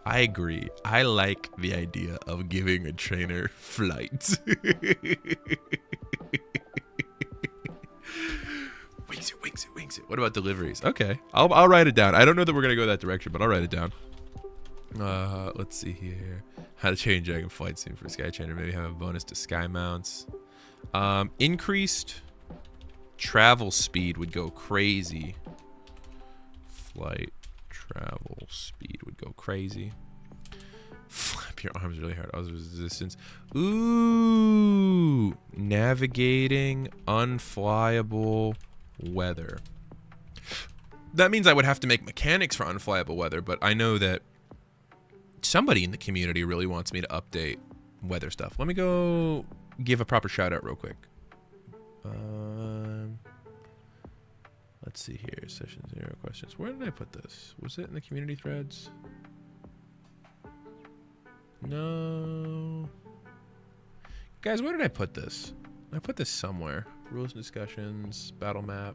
I agree. I like the idea of giving a trainer flight. Wingsuit. What about deliveries? Okay, I'll write it down. I don't know that we're gonna go that direction, but I'll write it down. Let's see here. How to train Dragon Flight Sim for Sky Trainer. Maybe have a bonus to Sky Mounts. Increased travel speed would go crazy. Flight travel speed would go crazy. Flap your arms really hard. Other resistance. Ooh, navigating unflyable weather. That means I would have to make mechanics for unflyable weather, but I know that somebody in the community really wants me to update weather stuff. Let me go give a proper shout out real quick. Let's see here. Session 0 questions. Where did I put this? Was it in the community threads? No. Guys, where did I put this? I put this somewhere. Rules and discussions, battle map.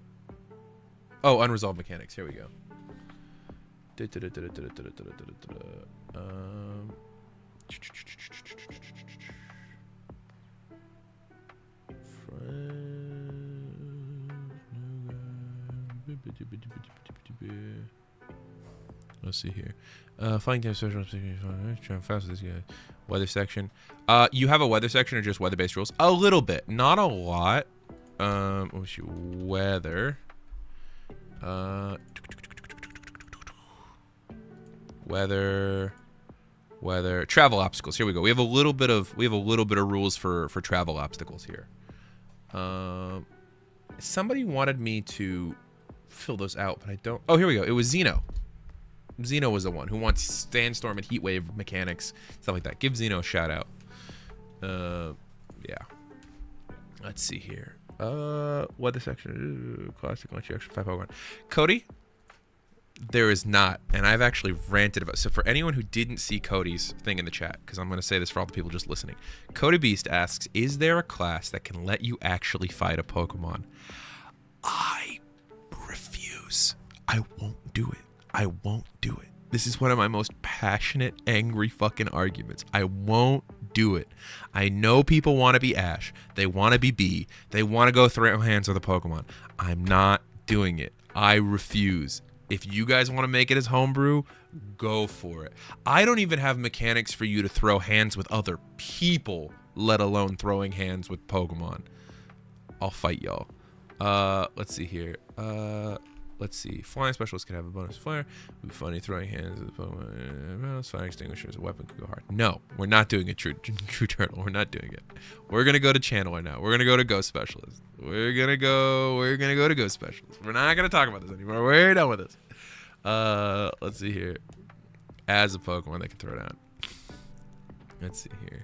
Oh, unresolved mechanics. Here we go. Let's see here. Flying time social fast this guy. Weather section. You have a weather section or just weather-based rules? A little bit, not a lot. Let's see, weather. Weather. Travel obstacles. Here we go. We have a little bit of rules for travel obstacles here. Somebody wanted me to fill those out, but I don't. Oh, here we go. It was Zeno. Zeno was the one who wants Sandstorm and Heatwave mechanics, stuff like that. Give Zeno a shout out. Yeah. Let's see here. Weather section. Classic lunch extra 5 Pokemon. Cody, there is not, and I've actually ranted about. So for anyone who didn't see Cody's thing in the chat, because I'm going to say this for all the people just listening, Cody Beast asks, "Is there a class that can let you actually fight a Pokemon?" I refuse. I won't do it. This is one of my most passionate, angry fucking arguments. I won't do it. I know people want to be Ash. They want to be Bee. They want to go throw hands with a Pokemon. I'm not doing it. I refuse. If you guys want to make it as homebrew, go for it. I don't even have mechanics for you to throw hands with other people, let alone throwing hands with Pokemon. I'll fight y'all. Let's see here. Let's see. Flying specialist can have a bonus flare. Would be funny throwing hands with Pokemon. Fire extinguishers. A weapon could go hard. No, we're not doing a true turtle. We're not doing it. We're gonna go to channeler now. We're gonna go to ghost specialist. We're gonna go to ghost specialist. We're not gonna talk about this anymore. We're done with this. Let's see here. As a Pokemon that can throw down. Let's see here.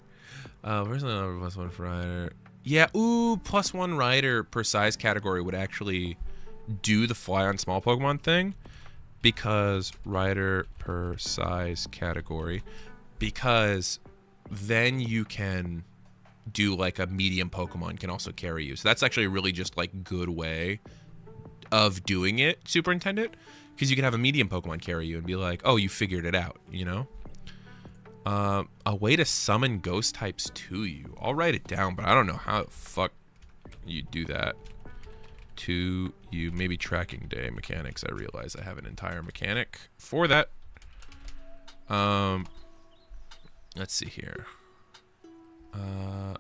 Personally, +1 for rider. Yeah. Ooh, +1 rider per size category would actually do the fly on small Pokemon thing, because rider per size category, because then you can do like a medium Pokemon can also carry you. So that's actually a really just like good way of doing it, Superintendent, because you can have a medium Pokemon carry you and be like, oh, you figured it out, you know? A way to summon ghost types to you. I'll write it down, but I don't know how the fuck you do that. To you, maybe tracking day mechanics. I realize I have an entire mechanic for that. Let's see here. A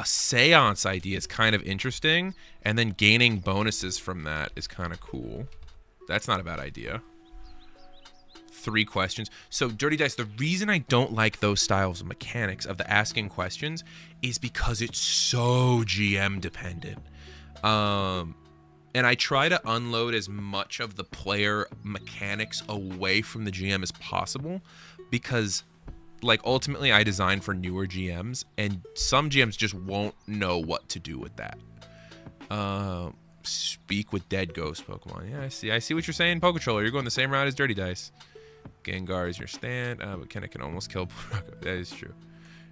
seance idea is kind of interesting, and then gaining bonuses from that is kind of cool. That's not a bad idea. 3 questions. So Dirty Dice, the reason I don't like those styles of mechanics of the asking questions is because it's so GM dependent. And I try to unload as much of the player mechanics away from the GM as possible, because like ultimately I design for newer GMs, and some GMs just won't know what to do with that. Speak with dead ghost Pokemon. Yeah, I see what you're saying, Poketroller. You're going the same route as Dirty Dice. Gengar is your stand, but Kenna can almost kill Baraka. That is true.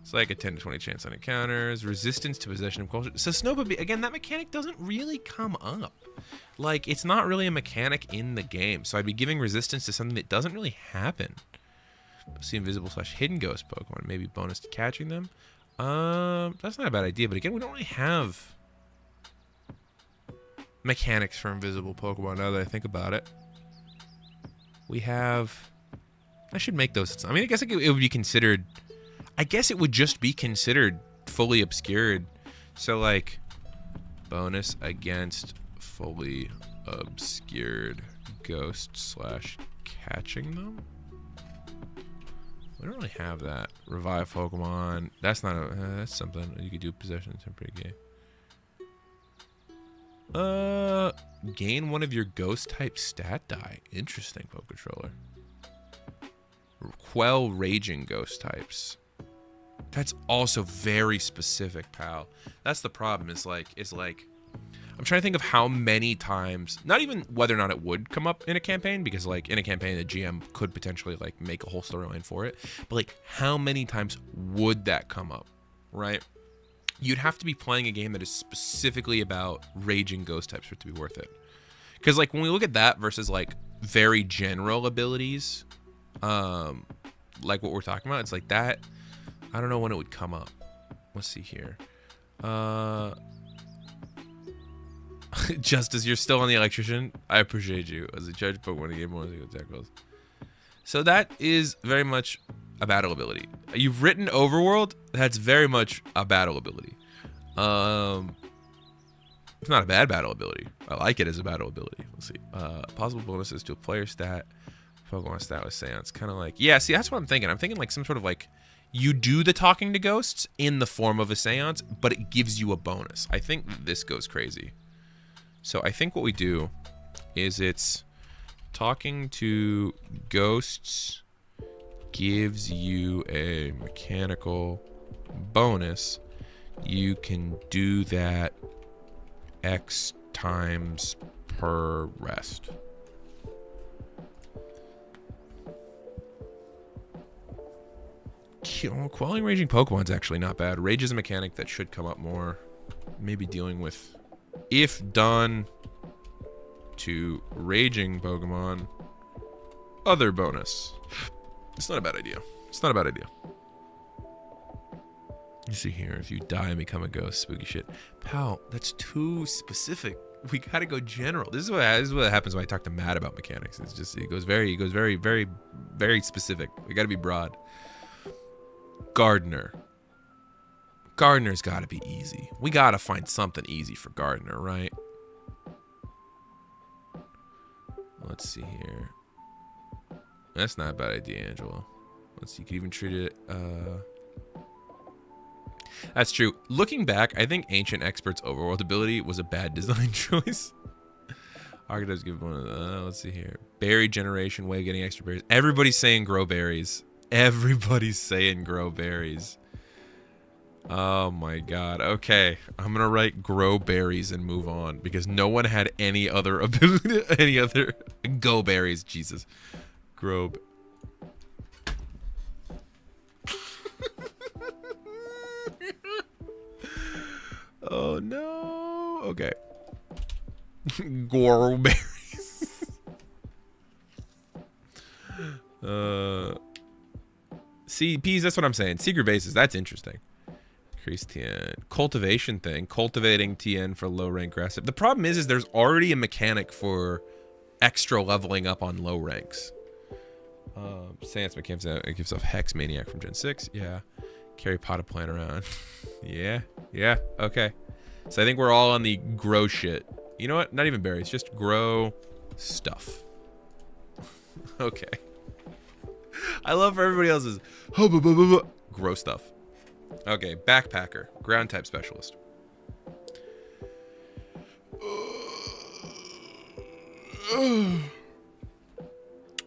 It's like a 10 to 20 chance on encounters. Resistance to possession of culture. So Snowbubby, again, that mechanic doesn't really come up. Like, it's not really a mechanic in the game. So I'd be giving resistance to something that doesn't really happen. See invisible / hidden ghost Pokemon. Maybe bonus to catching them. That's not a bad idea. But again, we don't really have mechanics for invisible Pokemon now that I think about it. We have... I should make those... I mean, I guess it would be considered... I guess it would just be considered fully obscured. So, like, bonus against fully obscured ghost / catching them? We don't really have that. Revive Pokemon. That's not a... that's something. You could do possession in temporary game. Gain one of your ghost-type stat die. Interesting, Poketroller. Quell raging ghost types. That's also very specific, pal. That's the problem. Is like I'm trying to think of how many times, not even whether or not it would come up in a campaign, because like in a campaign the GM could potentially like make a whole storyline for it, but like how many times would that come up, right? You'd have to be playing a game that is specifically about raging ghost types for it to be worth it. Because like when we look at that versus like very general abilities, like what we're talking about, it's like that. I don't know when it would come up. Let's see here. Justice, you're still on the electrician. I appreciate you. As a judge, but when a game wants to go tackles. So that is very much a battle ability. You've written Overworld. That's very much a battle ability. It's not a bad battle ability. I like it as a battle ability. Let's see. Possible bonuses to a player stat. Pokemon stat with Seance. Kind of like... Yeah, see, that's what I'm thinking. I'm thinking like some sort of like... You do the talking to ghosts in the form of a Seance, but it gives you a bonus. I think this goes crazy. So I think what we do is it's talking to ghosts gives you a mechanical bonus. You can do that X times per rest. Quelling raging Pokemon's actually not bad. Rage is a mechanic that should come up more. Maybe dealing with, if done to raging Pokemon, other bonus. It's not a bad idea. It's not a bad idea. You see here, if you die and become a ghost, spooky shit. Pal, that's too specific. We gotta go general. This is what happens when I talk to Matt about mechanics. It's just it goes very, very, very specific. We gotta be broad. Gardener. Gardener's gotta be easy. We gotta find something easy for Gardener, right? Let's see here. That's not a bad idea, Angelo. Let's see, you could even treat it, That's true. Looking back, I think Ancient Expert's Overworld ability was a bad design choice. Archetypes give one of the, let's see here. Berry generation, way of getting extra berries. Everybody's saying grow berries. Everybody's saying grow berries. Oh my god. Okay. I'm gonna write grow berries and move on, because no one had any other ability, any other go berries. Jesus. Grow. Oh no. Okay. Grow berries. See, Peas, that's what I'm saying. Secret bases, that's interesting. Increase TN. Cultivation thing. Cultivating TN for low rank grass. The problem is there's already a mechanic for extra leveling up on low ranks. Sans gives off Hex Maniac from Gen 6. Yeah. Carry potted plant around. Yeah. Yeah. Okay. So I think we're all on the grow shit. You know what? Not even berries. Just grow stuff. Okay. I love for everybody else's gross stuff. Okay, backpacker, ground type specialist.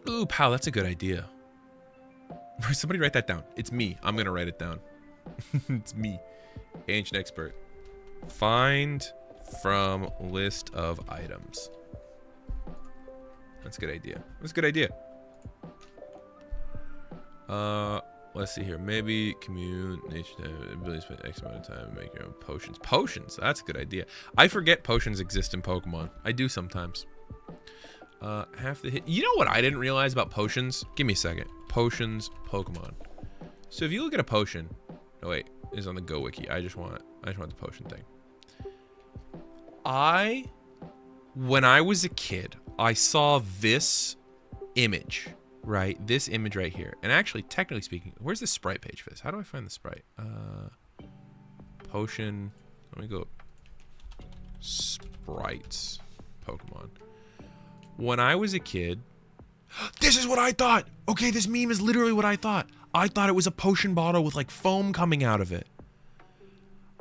Ooh, pal, that's a good idea. Somebody write that down. It's me. I'm gonna write it down. It's me, ancient expert. Find from list of items. That's a good idea. That's a good idea. Let's see here. Maybe commute, nature, ability to spend X amount of time make your own potions. Potions. That's a good idea. I forget potions exist in Pokemon. I do sometimes. Half the hit. You know what I didn't realize about potions? Give me a second. Potions, Pokemon. So if you look at a potion, oh wait, it's on the Go Wiki. I just want the potion thing. When I was a kid, I saw this image. Right, this image right here. And actually, technically speaking, where's the sprite page for this? How do I find the sprite? Potion. Let me go. Sprites. Pokemon. When I was a kid, this is what I thought. Okay, this meme is literally what I thought. I thought it was a potion bottle with like foam coming out of it.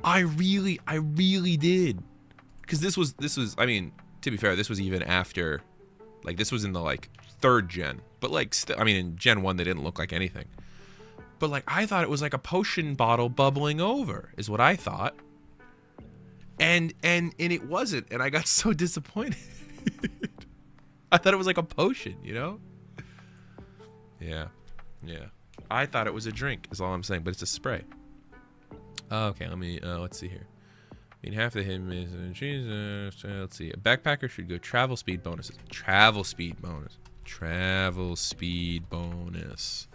I really did. Because this was, I mean, to be fair, this was even after, like, this was in the like 3rd gen. But like, I mean, in Gen 1, they didn't look like anything. But like, I thought it was like a potion bottle bubbling over, is what I thought. And it wasn't, and I got so disappointed. I thought it was like a potion, you know? Yeah. I thought it was a drink, is all I'm saying, but it's a spray. Okay, let me, let's see here. I mean, half the hidden is, let's see. A backpacker should go travel speed bonuses. Travel speed bonus.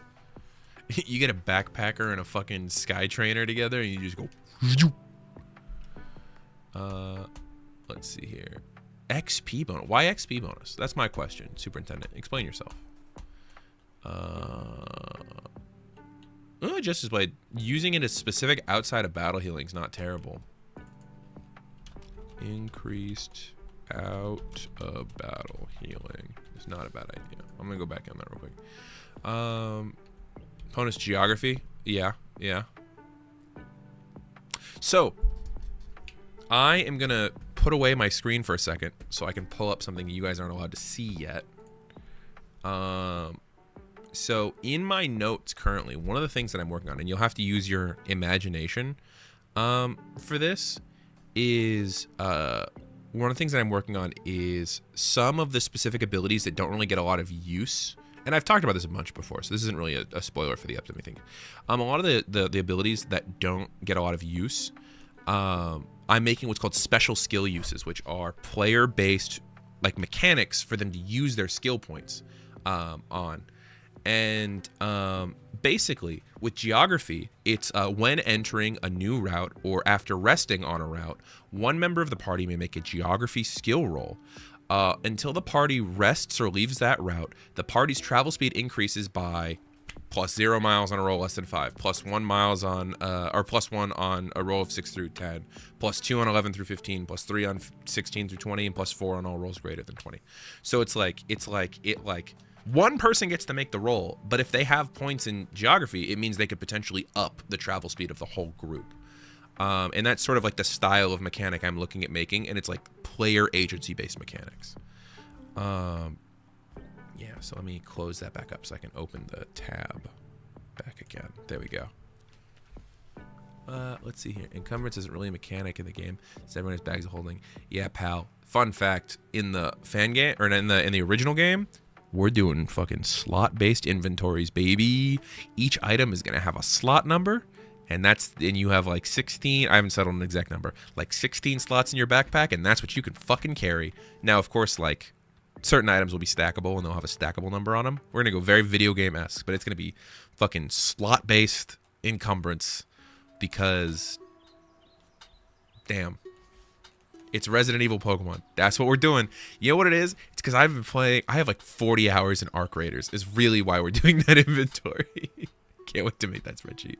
You get a backpacker and a fucking sky trainer together and you just go. Let's see here. XP bonus. Why XP bonus? That's my question, Superintendent. Explain yourself. Justice Blade. Using it as specific outside of battle healing is not terrible. Increased out of battle healing. It's not a bad idea. I'm gonna go back on that real quick. Opponent's geography. Yeah. So I am gonna put away my screen for a second so I can pull up something you guys aren't allowed to see yet. So in my notes currently, one of the things that I'm working on, and you'll have to use your imagination for this, is one of the things that I'm working on is some of the specific abilities that don't really get a lot of use. And I've talked about this a bunch before, so this isn't really a spoiler for the upcoming thing. A lot of the abilities that don't get a lot of use, I'm making what's called special skill uses, which are player-based like mechanics for them to use their skill points on. And basically, with geography, it's when entering a new route or after resting on a route, one member of the party may make a geography skill roll. Until the party rests or leaves that route, the party's travel speed increases by +0 miles on a roll less than 5, +1 miles on, or +1 on a roll of 6 through 10, +2 on 11 through 15, +3 on 16 through 20, and +4 on all rolls greater than 20. So it's like one person gets to make the roll, but if they have points in geography, it means they could potentially up the travel speed of the whole group. And that's sort of like the style of mechanic I'm looking at making, and it's like player agency-based mechanics. Yeah, so let me close that back up so I can open the tab back again. There we go. Let's see here. Encumbrance isn't really a mechanic in the game, since everyone has bags of holding. Yeah, pal. Fun fact: in the fan game, or in the original game, we're doing fucking slot-based inventories, baby. Each item is gonna have a slot number, and you have like 16. I haven't settled an exact number. Like 16 slots in your backpack, and that's what you can fucking carry. Now, of course, like certain items will be stackable, and they'll have a stackable number on them. We're gonna go very video game-esque, but it's gonna be fucking slot-based encumbrance because, damn. It's Resident Evil Pokemon. That's what we're doing. You know what it is? It's because I've been playing. I have like 40 hours in Arc Raiders. Is really why we're doing that inventory. Can't wait to make that spreadsheet.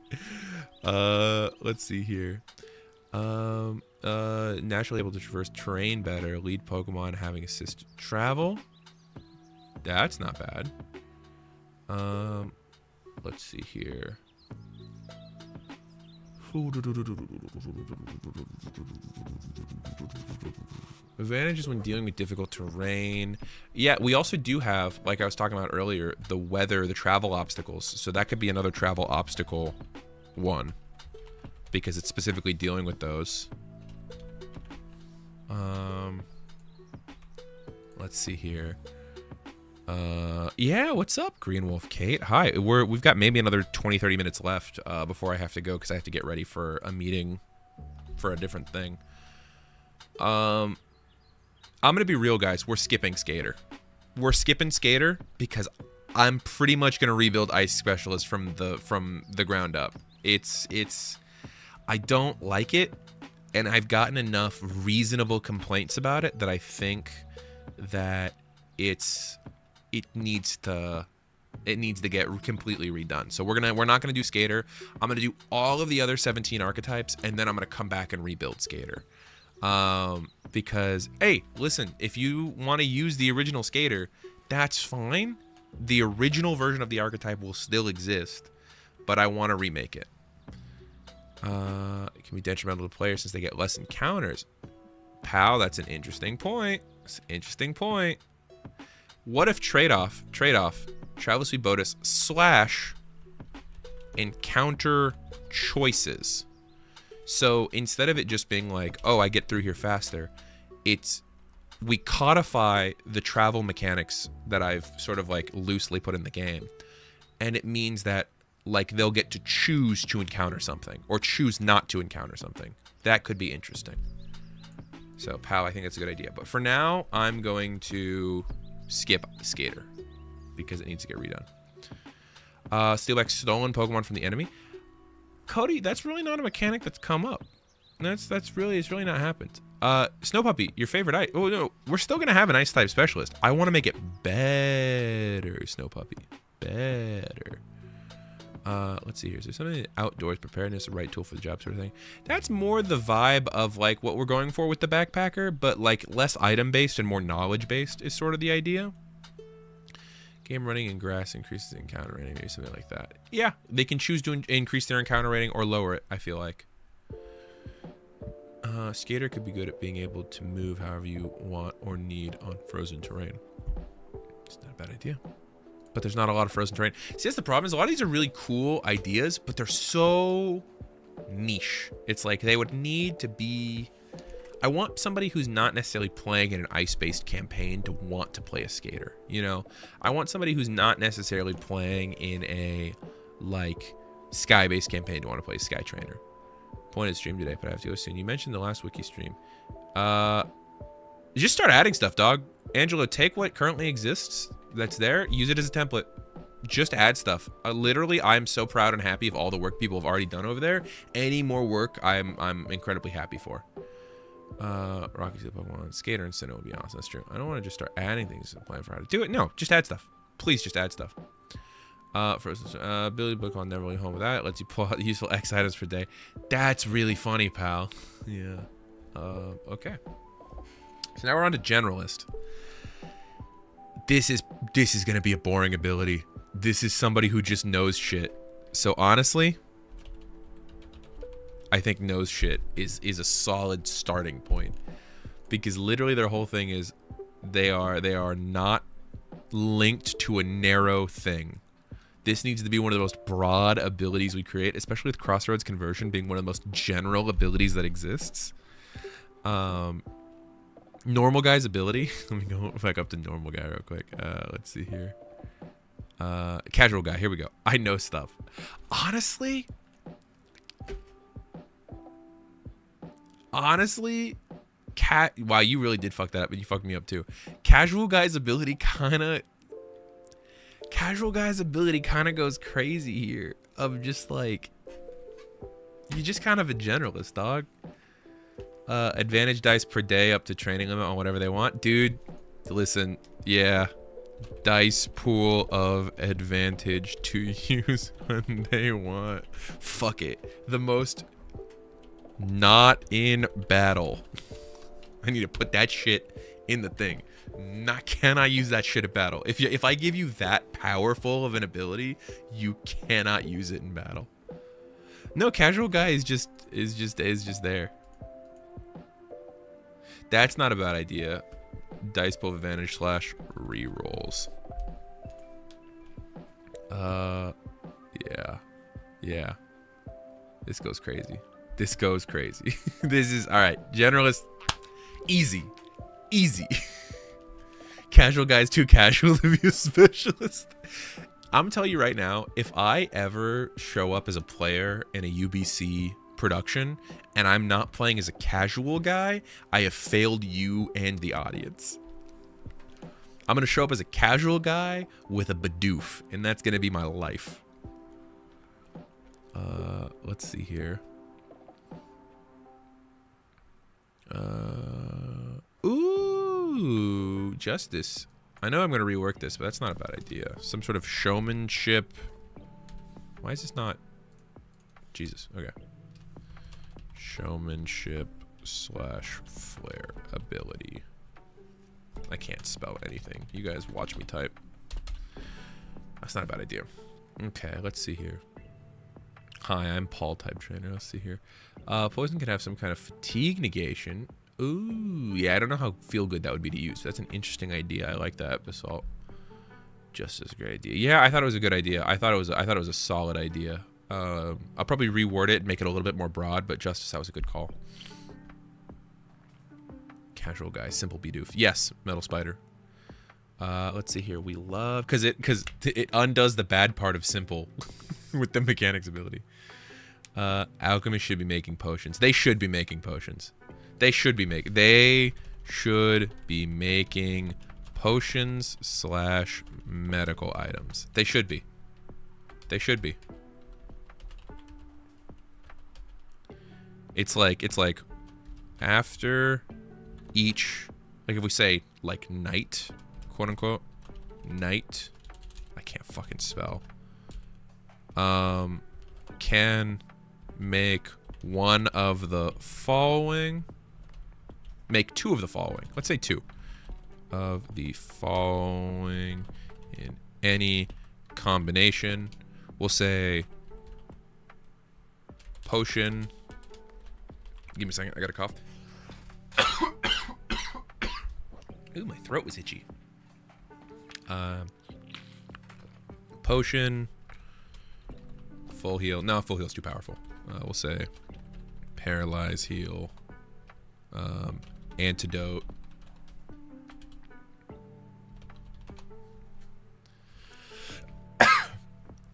Let's see here. Naturally able to traverse terrain better. Lead Pokemon having assisted travel. That's not bad. Let's see here. Advantages when dealing with difficult terrain. Yeah, we also do have, like I was talking about earlier, the weather, the travel obstacles. So that could be another travel obstacle one, because it's specifically dealing with those. Let's see here. Yeah, what's up, Green Wolf Kate? Hi. We've got maybe another 20-30 minutes left before I have to go, because I have to get ready for a meeting for a different thing. I'm gonna be real, guys. We're skipping Skater. We're skipping Skater because I'm pretty much gonna rebuild Ice Specialist from the ground up. I don't like it, and I've gotten enough reasonable complaints about it that I think that it needs to get completely redone. So we're not gonna do Skater. I'm gonna do all of the other 17 archetypes, and then I'm gonna come back and rebuild Skater. Because hey, listen, if you want to use the original Skater, that's fine. The original version of the archetype will still exist, but I want to remake it. It can be detrimental to players since they get less encounters. Pal, that's an interesting point. It's an interesting point. What if trade-off, Travel Sweet Bonus / encounter choices? So instead of it just being like, oh, I get through here faster, we codify the travel mechanics that I've sort of like loosely put in the game. And it means that like they'll get to choose to encounter something or choose not to encounter something. That could be interesting. So, pal, I think that's a good idea. But for now, I'm going to skip Skater because it needs to get redone. Steal back stolen Pokemon from the enemy. Cody, that's really not a mechanic that's come up. It's really not happened. Snow Puppy, your favorite ice. Oh no, we're still gonna have an ice type specialist. I want to make it better, Snow Puppy. Better. Let's see here. Is there something outdoors preparedness, the right tool for the job sort of thing? That's more the vibe of like what we're going for with the backpacker, but like less item based and more knowledge based is sort of the idea. Game running in grass increases encounter rating, maybe something like that. Yeah, they can choose to increase their encounter rating or lower it, I feel like. Skater could be good at being able to move however you want or need on frozen terrain. It's not a bad idea. But there's not a lot of frozen terrain. See, that's the problem, is a lot of these are really cool ideas, but they're so niche. It's like they would need to be... I want somebody who's not necessarily playing in an ice-based campaign to want to play a Skater, you know? I want somebody who's not necessarily playing in a, like, sky-based campaign to want to play Sky Trainer. Point of stream today, but I have to go soon. You mentioned the last wiki stream. Just start adding stuff, dog. Angelo, take what currently exists that's there, use it as a template. Just add stuff. Literally, I'm so proud and happy of all the work people have already done over there. Any more work, I'm incredibly happy for. Rocky Super Pokemon, Skater and Sinnoh would be awesome. That's true. I don't want to just start adding things to the plan for how to do it. No, just add stuff. Please just add stuff. First, Billy Book on Never Really Home with that. It lets you pull out useful X items per day. That's really funny, pal. Yeah. Okay. So now we're on to Generalist. This is gonna be a boring ability. This is somebody who just knows shit. So honestly, I think knows shit is a solid starting point, because literally their whole thing is they are not linked to a narrow thing. This needs to be one of the most broad abilities we create, especially with Crossroads Conversion being one of the most general abilities that exists. Normal guy's ability. Let me go back up to normal guy real quick. Let's see here. Casual guy. Here we go. I know stuff. Honestly, wow, you really did fuck that up, but you fucked me up too. Casual guy's ability kind of goes crazy here. Of just like, you're just kind of a generalist, dog. Advantage dice per day up to training limit on whatever they want. Dude, listen, yeah. Dice pool of advantage to use when they want. Fuck it. The most not in battle. I need to put that shit in the thing. Cannot use that shit at battle. If I give you that powerful of an ability, you cannot use it in battle. No, casual guy is just there. That's not a bad idea. Dice pool advantage / rerolls. Yeah. This goes crazy. This is all right. Generalist, easy. Casual guys too casual to be a specialist. I'm telling you right now, if I ever show up as a player in a UBC production and I'm not playing as a casual guy, I have failed you and the audience. I'm going to show up as a casual guy with a Bidoof, and that's going to be my life. Let's see here. Ooh, justice. I know I'm going to rework this, but that's not a bad idea. Some sort of showmanship. Why is this not? Jesus. Okay. Showmanship / flair ability. I can't spell anything. You guys watch me type. That's not a bad idea. Okay, let's see here. Hi, I'm Paul type trainer. Let's see here. Poison can have some kind of fatigue negation. Ooh, yeah, I don't know how feel good that would be to use. That's an interesting idea. I like that. Basalt. Just as a great idea. Yeah, I thought it was a good idea. I thought it was a solid idea. I'll probably reword it and make it a little bit more broad, but Justice, that was a good call. Casual guy, simple Bidoof. Yes, Metal Spider. Let's see here. We love because it undoes the bad part of simple with the mechanics ability. Alchemists should be making potions. They should be making potions. They should be making potions / medical items. They should be. It's like after each, like if we say like night, quote unquote, night, I can't fucking spell. Can make one of the following. Make two of the following. Let's say two of the following in any combination. We'll say potion. Give me a second. I got a cough. Ooh, my throat was itchy. Potion. Full heal. No, full heal's too powerful. We'll say paralyze heal. Antidote.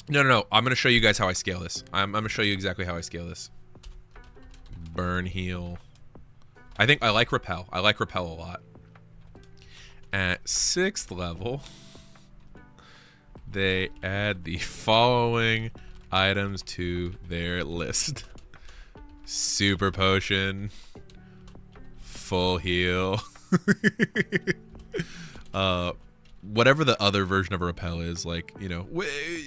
No. I'm going to show you guys how I scale this. I'm going to show you exactly how I scale this. Burn heal. I think I like repel. I like repel a lot. At 6th level, they add the following items to their list. Super potion. Full heal. Whatever the other version of a repel is, like, you know,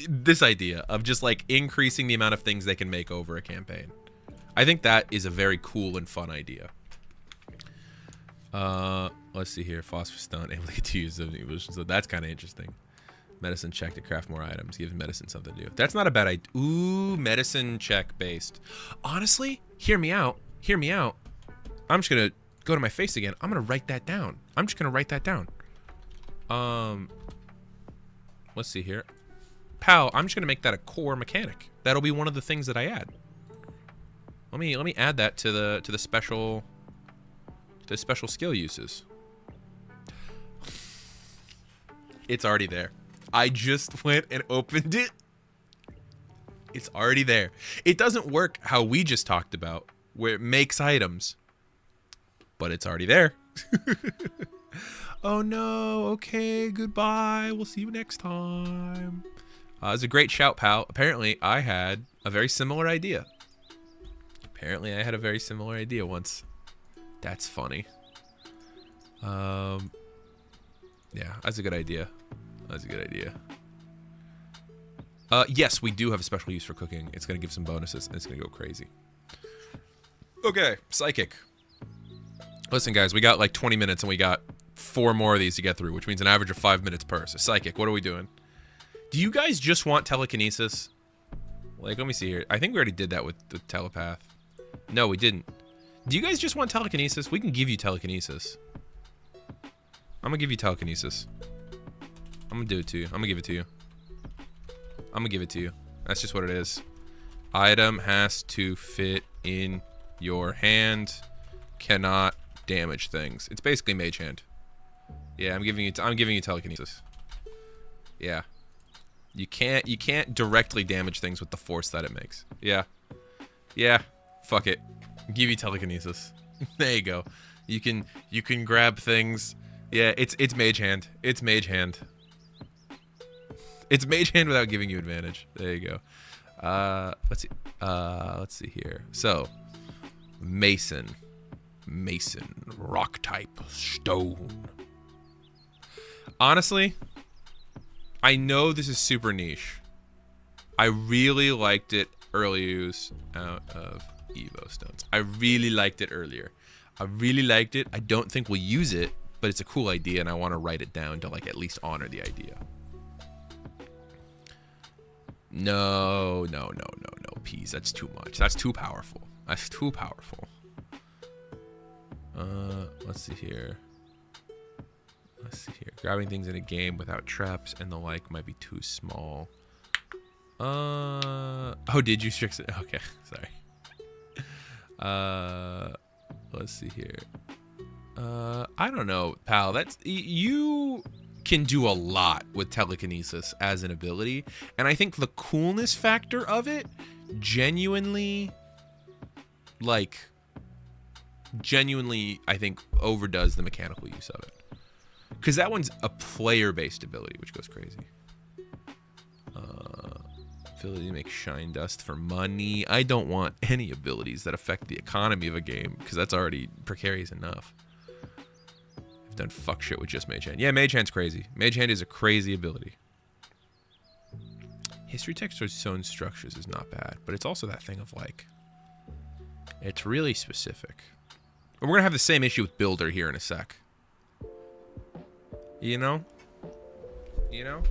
this idea of just like increasing the amount of things they can make over a campaign. I think that is a very cool and fun idea. Let's see here. Phosphorus stone, able to use the evolution, so that's kind of interesting. Medicine check to craft more items. Gives medicine something to do. That's not a bad idea. Ooh, medicine check based. Honestly, hear me out. Hear me out. I'm just gonna go to my face again. I'm gonna write that down. I'm just gonna write that down. Let's see here. Pal, I'm just gonna make that a core mechanic. That'll be one of the things that I add. Let me add that to the special skill uses. It's already there. I just went and opened it. It's already there. It doesn't work how we just talked about, where it makes items, but it's already there. Oh no, okay, goodbye. We'll see you next time. It was a great shout, pal. Apparently, I had a very similar idea. Once. That's funny. Yeah, that's a good idea. Yes, we do have a special use for cooking. It's going to give some bonuses, and it's going to go crazy. Okay, Psychic. Listen, guys, we got like 20 minutes, and we got 4 more of these to get through, which means an average of 5 minutes per. So psychic, what are we doing? Do you guys just want telekinesis? Like, let me see here. I think we already did that with the telepath. No, we didn't. Do you guys just want telekinesis? We can give you telekinesis. I'm gonna give you telekinesis. I'm gonna do it to you. I'm gonna give it to you. I'm gonna give it to you. That's just what it is. Item has to fit in your hand. Cannot damage things. It's basically mage hand. Yeah, I'm giving you telekinesis. Yeah. You can't directly damage things with the force that it makes. Yeah. Yeah. Fuck it. Give you telekinesis. There you go. You can grab things. Yeah, it's mage hand. It's mage hand. It's mage hand without giving you advantage. There you go. Let's see here. So, Mason, rock type, stone. Honestly, I know this is super niche. I really liked it early use out of Evo stones. I really liked it earlier. I really liked it. I don't think we'll use it, but it's a cool idea, and I want to write it down to like at least honor the idea. No, Peas. That's too much. That's too powerful. That's too powerful. Let's see here. Grabbing things in a game without traps and the like might be too small. Oh, did you strix it? Okay, sorry. Let's see here. I don't know, pal. That's you can do a lot with telekinesis as an ability, and I think the coolness factor of it genuinely I think overdoes the mechanical use of it, because that one's a player-based ability, which goes crazy. Ability to make shine dust for money. I don't want any abilities that affect the economy of a game, because that's already precarious enough. I've done fuck shit with just Mage Hand. Yeah, Mage Hand's crazy. Mage Hand is a crazy ability. History text or zone structures is not bad, but it's also that thing of like, it's really specific. And we're gonna have the same issue with Builder here in a sec. You know? You know?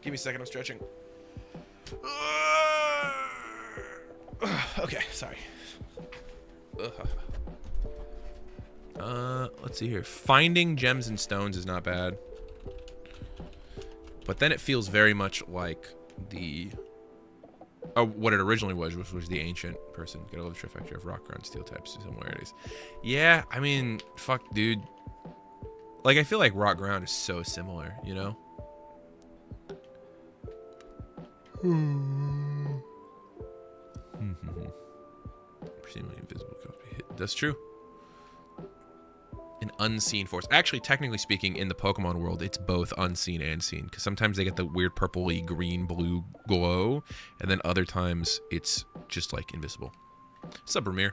Give me a second, I'm stretching. Okay, sorry. Let's see here. Finding gems and stones is not bad. But then it feels very much like the... what it originally was, which was the ancient person. Get all the trifecta of rock, ground, steel types, similarities. Yeah, I mean, fuck, dude. Like, I feel like rock ground is so similar, you know? Presumably invisible cannot be hit. That's true. An unseen force. Actually, technically speaking, in the Pokemon world, it's both unseen and seen. Because sometimes they get the weird purpley, green, blue glow. And then other times, it's just, like, invisible. What's up, Ramir?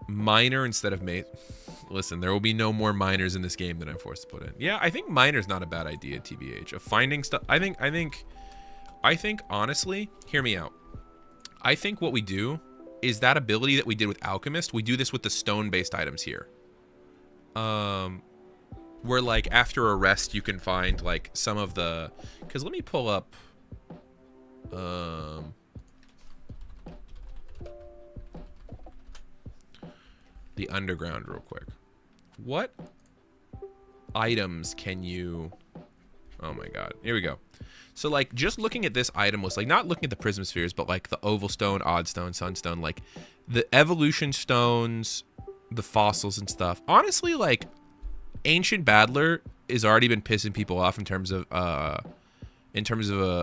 Miner instead of mate. Listen, there will be no more miners in this game than I'm forced to put in. Yeah, I think miner's not a bad idea, TBH. Of finding stuff. I think, honestly, hear me out. I think what we do is that ability that we did with Alchemist, we do this with the stone-based items here. Where, like, after a rest, you can find, like, some of the... Because let me pull up... the underground real quick. What items can you... Oh my god. Here we go. So, like, just looking at this item list, like, not looking at the prism spheres, but, like, the oval stone, odd stone, sunstone, like, the evolution stones, the fossils and stuff. Honestly, like, Ancient Battler has already been pissing people off in terms of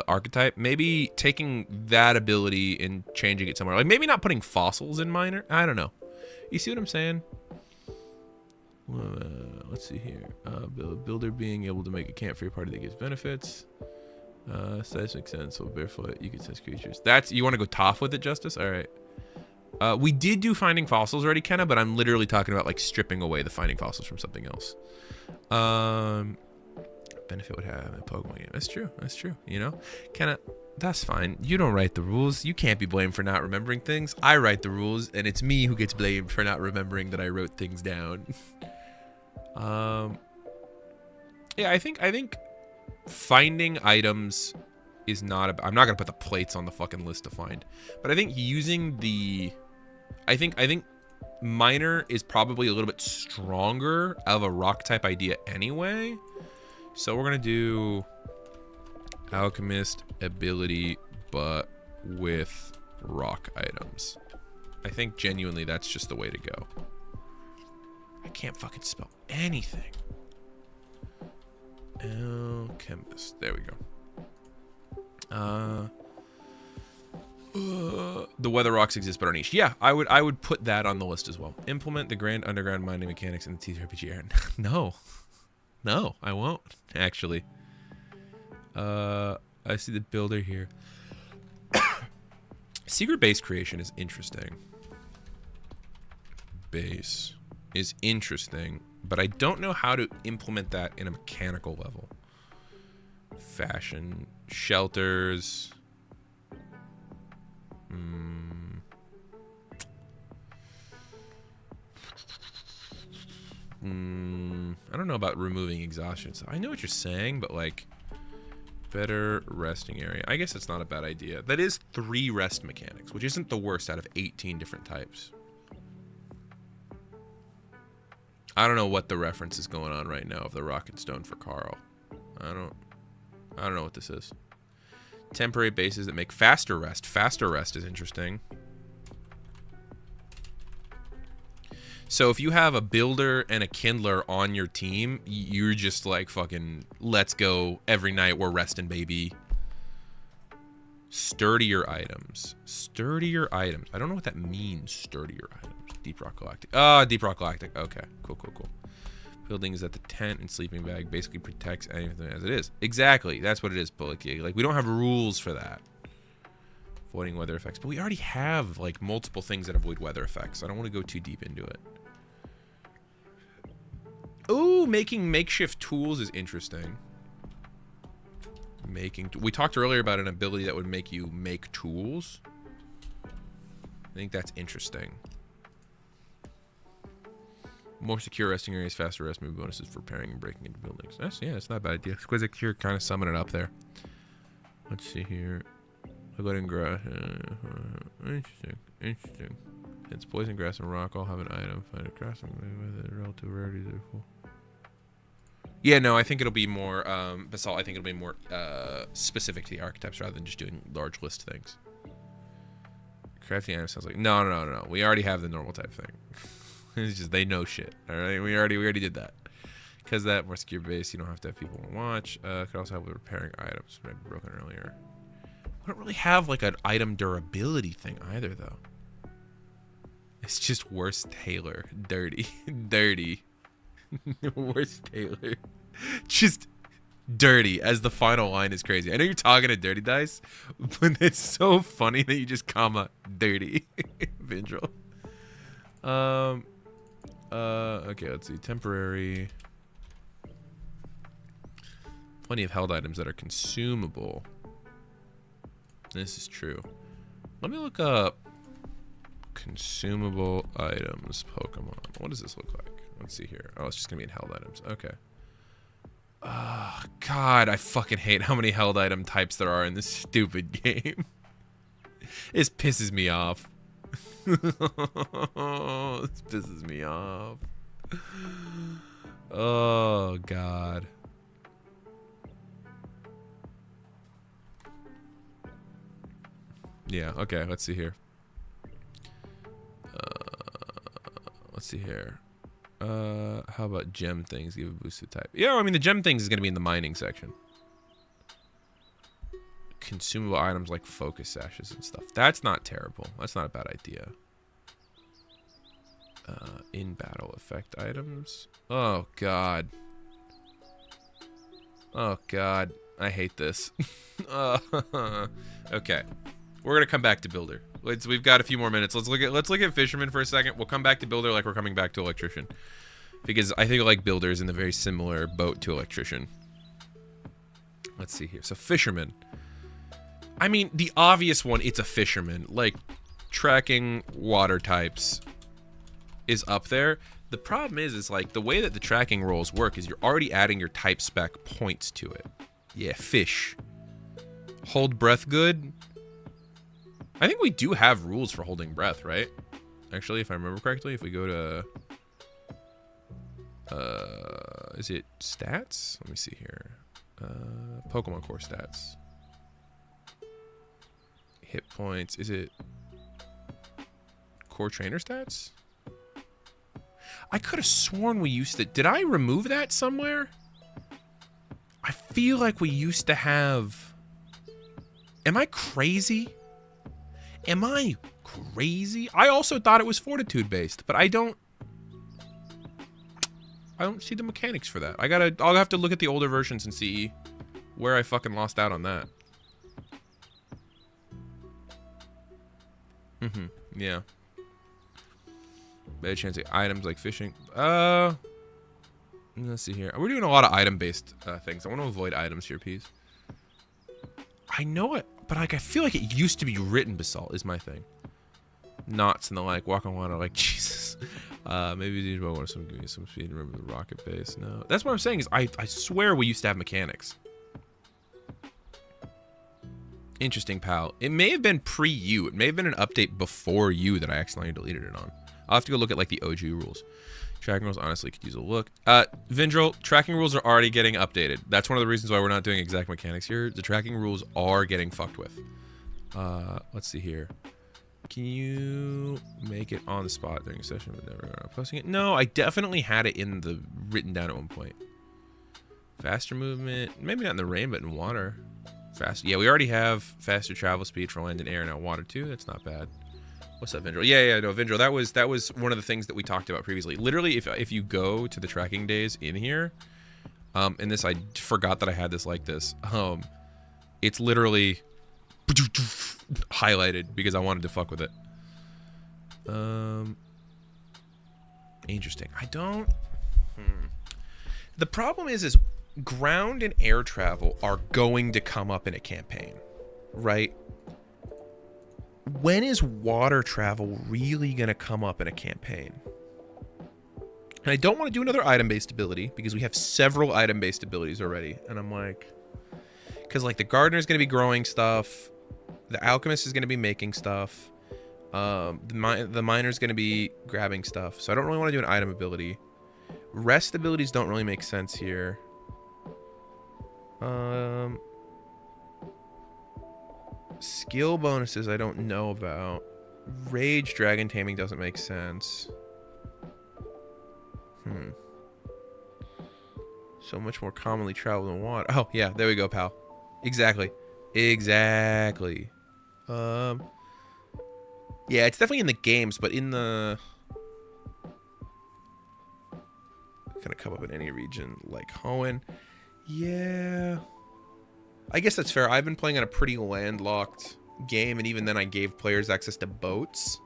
archetype. Maybe taking that ability and changing it somewhere. Like, maybe not putting fossils in Miner. I don't know. You see what I'm saying? Let's see here. Builder being able to make a camp for your party that gives benefits. That makes sense. So barefoot, you can sense creatures. That's, you want to go tough with it, Justice? All right. We did do finding fossils already, Kenna, but I'm literally talking about like stripping away the finding fossils from something else. benefit would have in a Pokemon game. That's true. That's true. You know, Kenna, that's fine. You don't write the rules. You can't be blamed for not remembering things. I write the rules, and it's me who gets blamed for not remembering that I wrote things down. Yeah, I think finding items is not about, I'm not gonna put the plates on the fucking list to find, but I think using the, I think minor is probably a little bit stronger of a rock type idea anyway. So we're gonna do alchemist ability, but with rock items. I think genuinely that's just the way to go. I can't fucking spell anything. Alchemist. There we go. The weather rocks exist but are niche. Yeah, I would put that on the list as well. Implement the grand underground mining mechanics in the TTRPG era. No, I won't actually. I see the builder here. Secret base creation is interesting. Base is interesting, but I don't know how to implement that in a mechanical level. Fashion, shelters. I don't know about removing exhaustion. So I know what you're saying, but like better resting area. I guess it's not a bad idea. That is 3 rest mechanics, which isn't the worst out of 18 different types. I don't know what the reference is going on right now of the rock and stone for Carl. I don't know what this is. Temporary bases that make faster rest. Faster rest is interesting. So if you have a builder and a kindler on your team, you're just like fucking let's go every night, we're resting, baby. Sturdier items. Sturdier items. I don't know what that means, sturdier items. Deep Rock Galactic. Deep Rock Galactic. Okay, cool. Building is at the tent and sleeping bag basically protects anything as it is. Exactly, that's what it is. But like we don't have rules for that. Avoiding weather effects, but we already have like multiple things that avoid weather effects. I don't want to go too deep into it. Ooh, making makeshift tools is interesting. We talked earlier about an ability that would make you make tools. I think that's interesting. More secure resting areas, faster rest move bonuses for repairing and breaking into buildings. It's not a bad idea. Exquisite Cure kind of summing it up there. Let's see here. I'll go ahead and grass. Interesting. It's poison grass and rock. I'll have an item. Find a grass with a relative rarity. Yeah, no, I think it'll be more basalt. I think it'll be more specific to the archetypes rather than just doing large list things. Crafting item sounds like no. We already have the normal type thing. It's just they know shit. All right, we already did that. Because that more secure base, you don't have to have people watch. Could also help with repairing items. Might be broken earlier. We don't really have like an item durability thing either, though. It's just worse Taylor. Dirty. Worse Taylor. Just dirty as the final line is crazy. I know you're talking to Dirty Dice, but it's so funny that you just comma dirty. Vindrel. Okay, let's see. Temporary. Plenty of held items that are consumable. This is true. Let me look up consumable items Pokemon. What does this look like? Let's see here. Oh, it's just gonna be in held items. Okay. Oh, God, I fucking hate how many held item types there are in this stupid game. This pisses me off. This pisses me off. Oh, God. Yeah, okay, let's see here. Let's see here. How about gem things give a boosted type? Yeah, I mean, the gem things is going to be in the mining section. Consumable items like focus sashes and stuff. That's not terrible. That's not a bad idea. In battle effect items. Oh, God. Oh, God. I hate this. Okay. We're going to come back to Builder. We've got a few more minutes. Let's look at Fisherman for a second. We'll come back to Builder like we're coming back to Electrician. Because I think like Builder is in a very similar boat to Electrician. Let's see here. So fisherman. I mean, the obvious one, it's a fisherman. Like, tracking water types is up there. The problem is like the way that the tracking rolls work is you're already adding your type spec points to it. Yeah, fish. Hold breath good. I think we do have rules for holding breath, right? Actually, if I remember correctly, if we go to is it stats? Let me see here. Pokemon Core stats. Hit points. Is it Core Trainer stats? I could have sworn we used to. Did I remove that somewhere? I feel like we used to have. Am I crazy? Am I crazy? I also thought it was fortitude based, but I don't see the mechanics for that. I'll have to look at the older versions and see where I fucking lost out on that. Yeah. Better chance of items like fishing. Let's see here. We're doing a lot of item-based things. I want to avoid items here, please. I know it, but like I feel like it used to be written basalt is my thing. Knots and the like. Walk on water like Jesus. Maybe these want some give me some speed. Remember the rocket base? No, that's what I'm saying. Is I swear we used to have mechanics. Interesting, pal. It may have been pre-you. It may have been an update before you that I accidentally deleted it on. I'll have to go look at like the OG rules. Tracking rules honestly could use a look. Vindrel, tracking rules are already getting updated. That's one of the reasons why we're not doing exact mechanics here. The tracking rules are getting fucked with. Let's see here. Can you make it on the spot during a session but never posting it? No, I definitely had it in the written down at one point. Faster movement, maybe not in the rain, but in water. Faster. Yeah, we already have faster travel speed for land and air, now water too. That's not bad. What's up, Vindrel? Yeah, no, Vindrel. That was one of the things that we talked about previously. Literally, if you go to the tracking days in here, and this I forgot that I had this like this. It's literally highlighted because I wanted to fuck with it. Interesting. I don't. The problem is ground and air travel are going to come up in a campaign, right? When is water travel really going to come up in a campaign? And I don't want to do another item-based ability because we have several item-based abilities already. And I'm like, because like the gardener is going to be growing stuff, the alchemist is going to be making stuff, the miner is going to be grabbing stuff. So I don't really want to do an item ability. Rest abilities don't really make sense here. Skill bonuses I don't know about. Rage dragon taming doesn't make sense. So much more commonly traveled in water. Oh yeah, there we go, pal. Exactly. Yeah, it's definitely in the games, but in the kind of come up in any region like Hoenn. Yeah, I guess that's fair. I've been playing on a pretty landlocked game, and even then I gave players access to boats.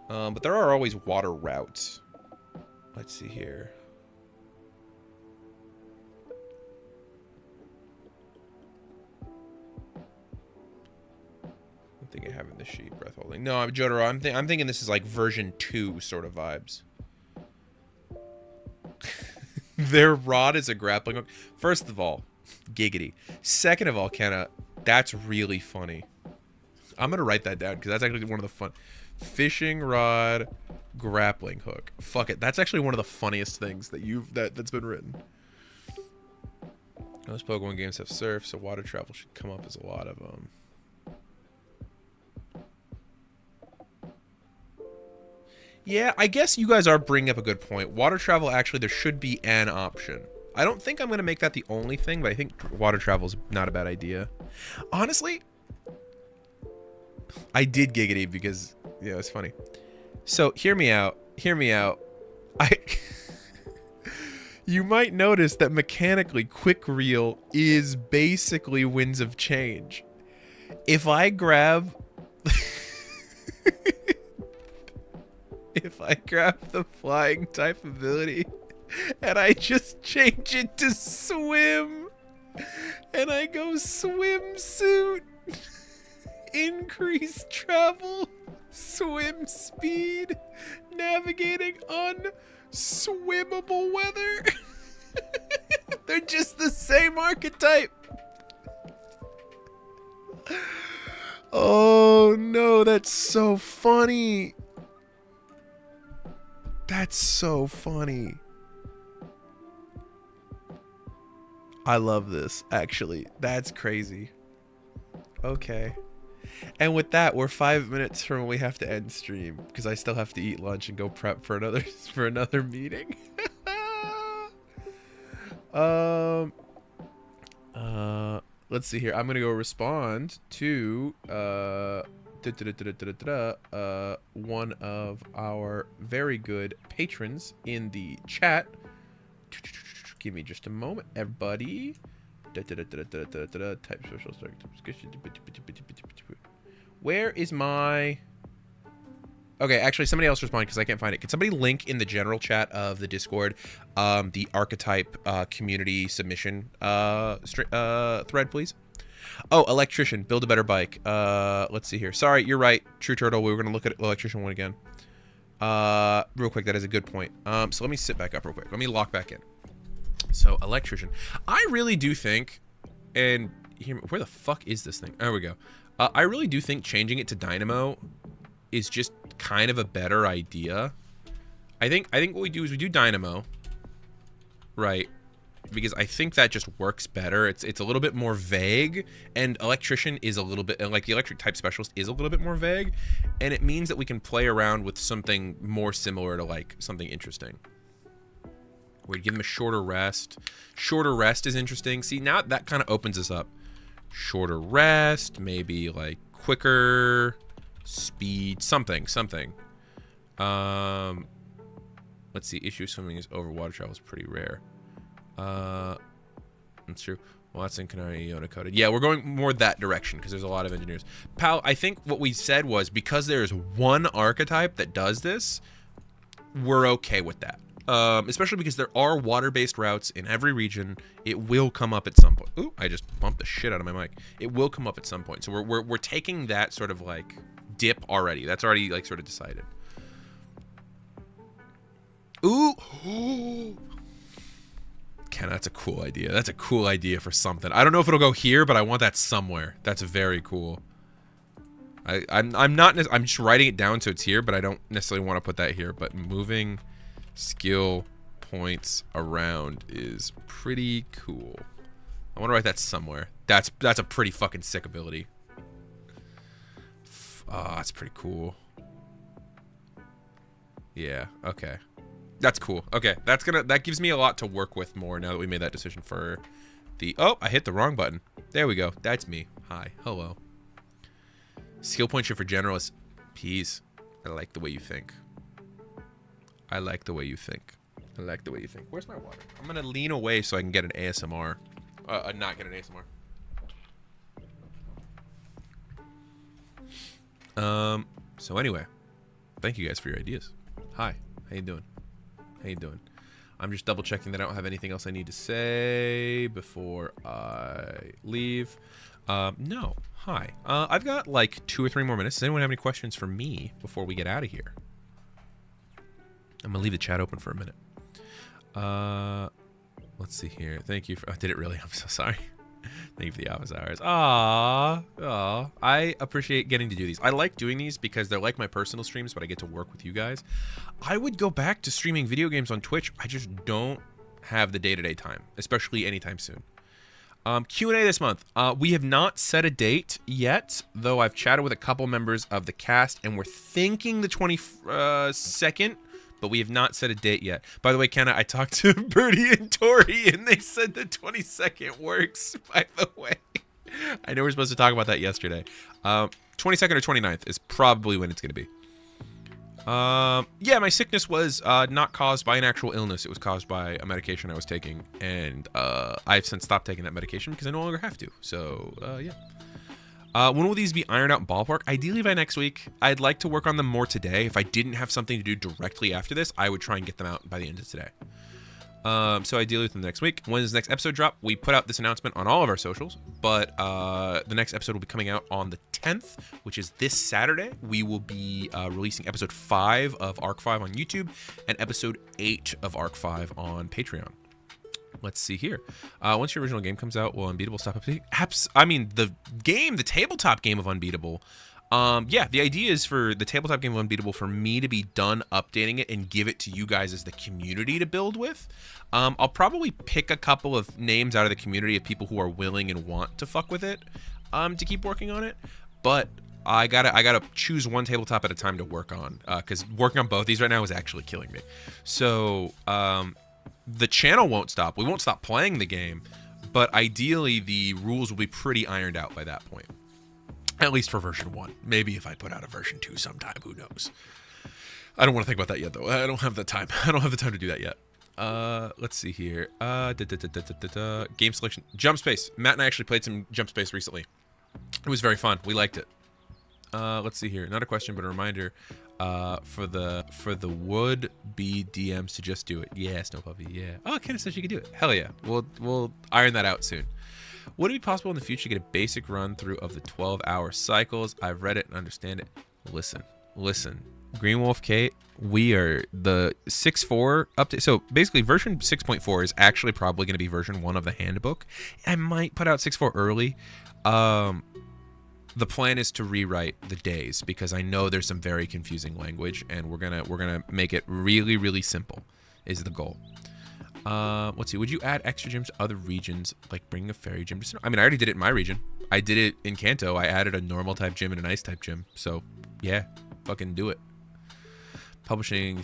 But there are always water routes. Let's see here. I think I have in the sheet breath holding. No, I'm Jotaro. I'm thinking this is like version 2 sort of vibes. Their rod is a grappling hook. First of all, giggity. Second of all, Kenna, that's really funny. I'm gonna write that down because that's actually one of the fun. Fishing rod, grappling hook. Fuck it. That's actually one of the funniest things that's been written. Most Pokemon games have surf, so water travel should come up as a lot of them. Yeah, I guess you guys are bringing up a good point. Water travel, actually, there should be an option. I don't think I'm going to make that the only thing, but I think water travel is not a bad idea. Honestly, I did giggity because, yeah, it's funny. So, hear me out. You might notice that mechanically, Quick Reel is basically Winds of Change. If I grab... If I grab the flying type ability and I just change it to swim, And I go swimsuit, increased travel, swim speed, navigating unswimmable weather. They're just the same archetype. Oh no, that's so funny. That's so funny. I love this, actually. That's crazy. Okay. And with that, we're 5 minutes from when we have to end stream because I still have to eat lunch and go prep for another meeting. Let's see here. I'm gonna go respond to one of our very good patrons in the chat. Give me just a moment, everybody. Type social start. Where is my... Okay, actually, somebody else responded because I can't find it. Can somebody link in the general chat of the Discord the Archetype community submission thread, please? Oh, electrician, build a better bike. Let's see here. Sorry, you're right, True Turtle. We were going to look at electrician one again. Real quick, that is a good point. So let me sit back up real quick. Let me lock back in. So, electrician. I really do think, and here, where the fuck is this thing? There we go. I really do think changing it to Dynamo is just kind of a better idea. I think what we do is we do Dynamo, right? Because I think that just works better. It's a little bit more vague, and electrician is a little bit, like the electric type specialist is a little bit more vague, and it means that we can play around with something more similar to like something interesting. We'd give them a shorter rest. Shorter rest is interesting. See, now that kind of opens us up. Shorter rest, maybe like quicker speed, something. Let's see. Issue swimming is over. Water travel is pretty rare. That's true. Well, that's in Canary Iona coded. Yeah, we're going more that direction because there's a lot of engineers. Pal, I think what we said was because there's one archetype that does this, we're okay with that. Especially because there are water-based routes in every region. It will come up at some point. Ooh, I just bumped the shit out of my mic. It will come up at some point. So we're taking that sort of like dip already. That's already like sort of decided. Ooh. Kenna, that's a cool idea. That's a cool idea for something. I don't know if it'll go here, but I want that somewhere. That's very cool. I'm just writing it down so it's here, but I don't necessarily want to put that here. But moving skill points around is pretty cool. I want to write that somewhere. That's a pretty fucking sick ability. Oh, that's pretty cool. Yeah, okay. That's cool. Okay, that gives me a lot to work with more now that we made that decision for the... Oh, I hit the wrong button. There we go. That's me. Hi. Hello. Skill point shift for generalist. Peas. I like the way you think. I like the way you think. I like the way you think. Where's my water? I'm gonna lean away so I can get an ASMR. Not get an ASMR. So anyway, thank you guys for your ideas. Hi. How you doing? How you doing? I'm just double checking that I don't have anything else I need to say before I leave. No. Hi. I've got like 2 or 3 more minutes. Does anyone have any questions for me before we get out of here? I'm gonna leave the chat open for a minute. Let's see here. Thank you for... Oh, did it really? I'm so sorry. Thank you for the office hours. Aww. I appreciate getting to do these. I like doing these because they're like my personal streams, but I get to work with you guys. I would go back to streaming video games on Twitch. I just don't have the day-to-day time, especially anytime soon. Q&A this month. We have not set a date yet, though I've chatted with a couple members of the cast, and we're thinking the 22nd, but we have not set a date yet. By the way, Kenna, I talked to Burrty and Tori, and they said the 22nd works, by the way. I know we're supposed to talk about that yesterday. 22nd or 29th is probably when it's going to be. Yeah, my sickness was not caused by an actual illness. It was caused by a medication I was taking, and I've since stopped taking that medication because I no longer have to. So, yeah. When will these be ironed out in ballpark? Ideally by next week. I'd like to work on them more today. If I didn't have something to do directly after this, I would try and get them out by the end of today. So ideally within the next week. When does the next episode drop? We put out this announcement on all of our socials, but the next episode will be coming out on the 10th, which is this Saturday. We will be releasing episode 5 of Arc 5 on YouTube and episode 8 of Arc 5 on Patreon. Let's see here. Once your original game comes out, will Unbeatable stop updating? The tabletop game of Unbeatable. Yeah, the idea is for the tabletop game of Unbeatable for me to be done updating it and give it to you guys as the community to build with. I'll probably pick a couple of names out of the community of people who are willing and want to fuck with it to keep working on it. But I gotta choose one tabletop at a time to work on, because working on both these right now is actually killing me. So the channel won't stop. We won't stop playing the game, but ideally the rules will be pretty ironed out by that point. At least for version 1. Maybe if I put out a version 2 sometime, who knows? I don't want to think about that yet, though. I don't have the time. I don't have the time to do that yet. Let's see here. Game selection. Jump Space. Matt and I actually played some Jump Space recently. It was very fun. We liked it. Let's see here. Not a question, but a reminder. For the would be DMs to just do it. Yeah, Snow Puppy. Yeah. Oh, Kenna says she could do it. Hell yeah. We'll iron that out soon. Would it be possible in the future to get a basic run through of the 12-hour cycles? I've read it and understand it. Listen. Green Wolf Kate, we are the 6.4 update. So basically version 6.4 is actually probably going to be version 1 of the handbook. I might put out 6.4 early. The plan is to rewrite the days because I know there's some very confusing language, and we're gonna make it really, really simple is the goal. Let's see. Would you add extra gyms to other regions, like bringing a fairy gym to? I mean, I already did it in my region. I did it in Kanto. I added a normal type gym and an ice type gym. So, yeah, fucking do it. Publishing.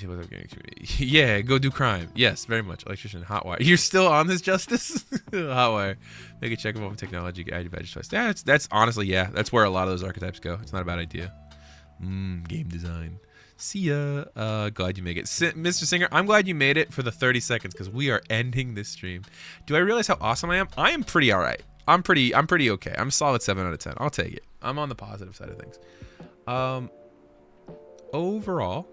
Yeah, go do crime. Yes, very much. Electrician, Hotwire. You're still on this, Justice? Hotwire. Make a check of all technology. Add your badge twice. Yeah, that's honestly, yeah. That's where a lot of those archetypes go. It's not a bad idea. Game design. See ya. Glad you make it. Mr. Singer, I'm glad you made it for the 30 seconds because we are ending this stream. Do I realize how awesome I am? I am pretty all right. I'm pretty okay. I'm a solid 7 out of 10. I'll take it. I'm on the positive side of things. Overall,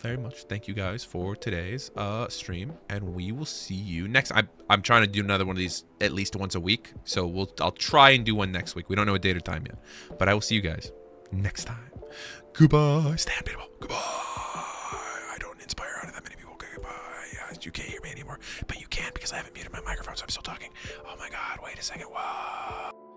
very much thank you guys for today's stream, and we will see you next. I'm trying to do another one of these at least once a week, so I'll try and do one next week. We don't know a date or time yet, but I will see you guys next time. Goodbye. Stay unbeatable. Goodbye. I don't inspire out of that many people. Goodbye. You can't hear me anymore, but you can because I haven't muted my microphone, so I'm still talking. Oh my god, wait a second. Whoa.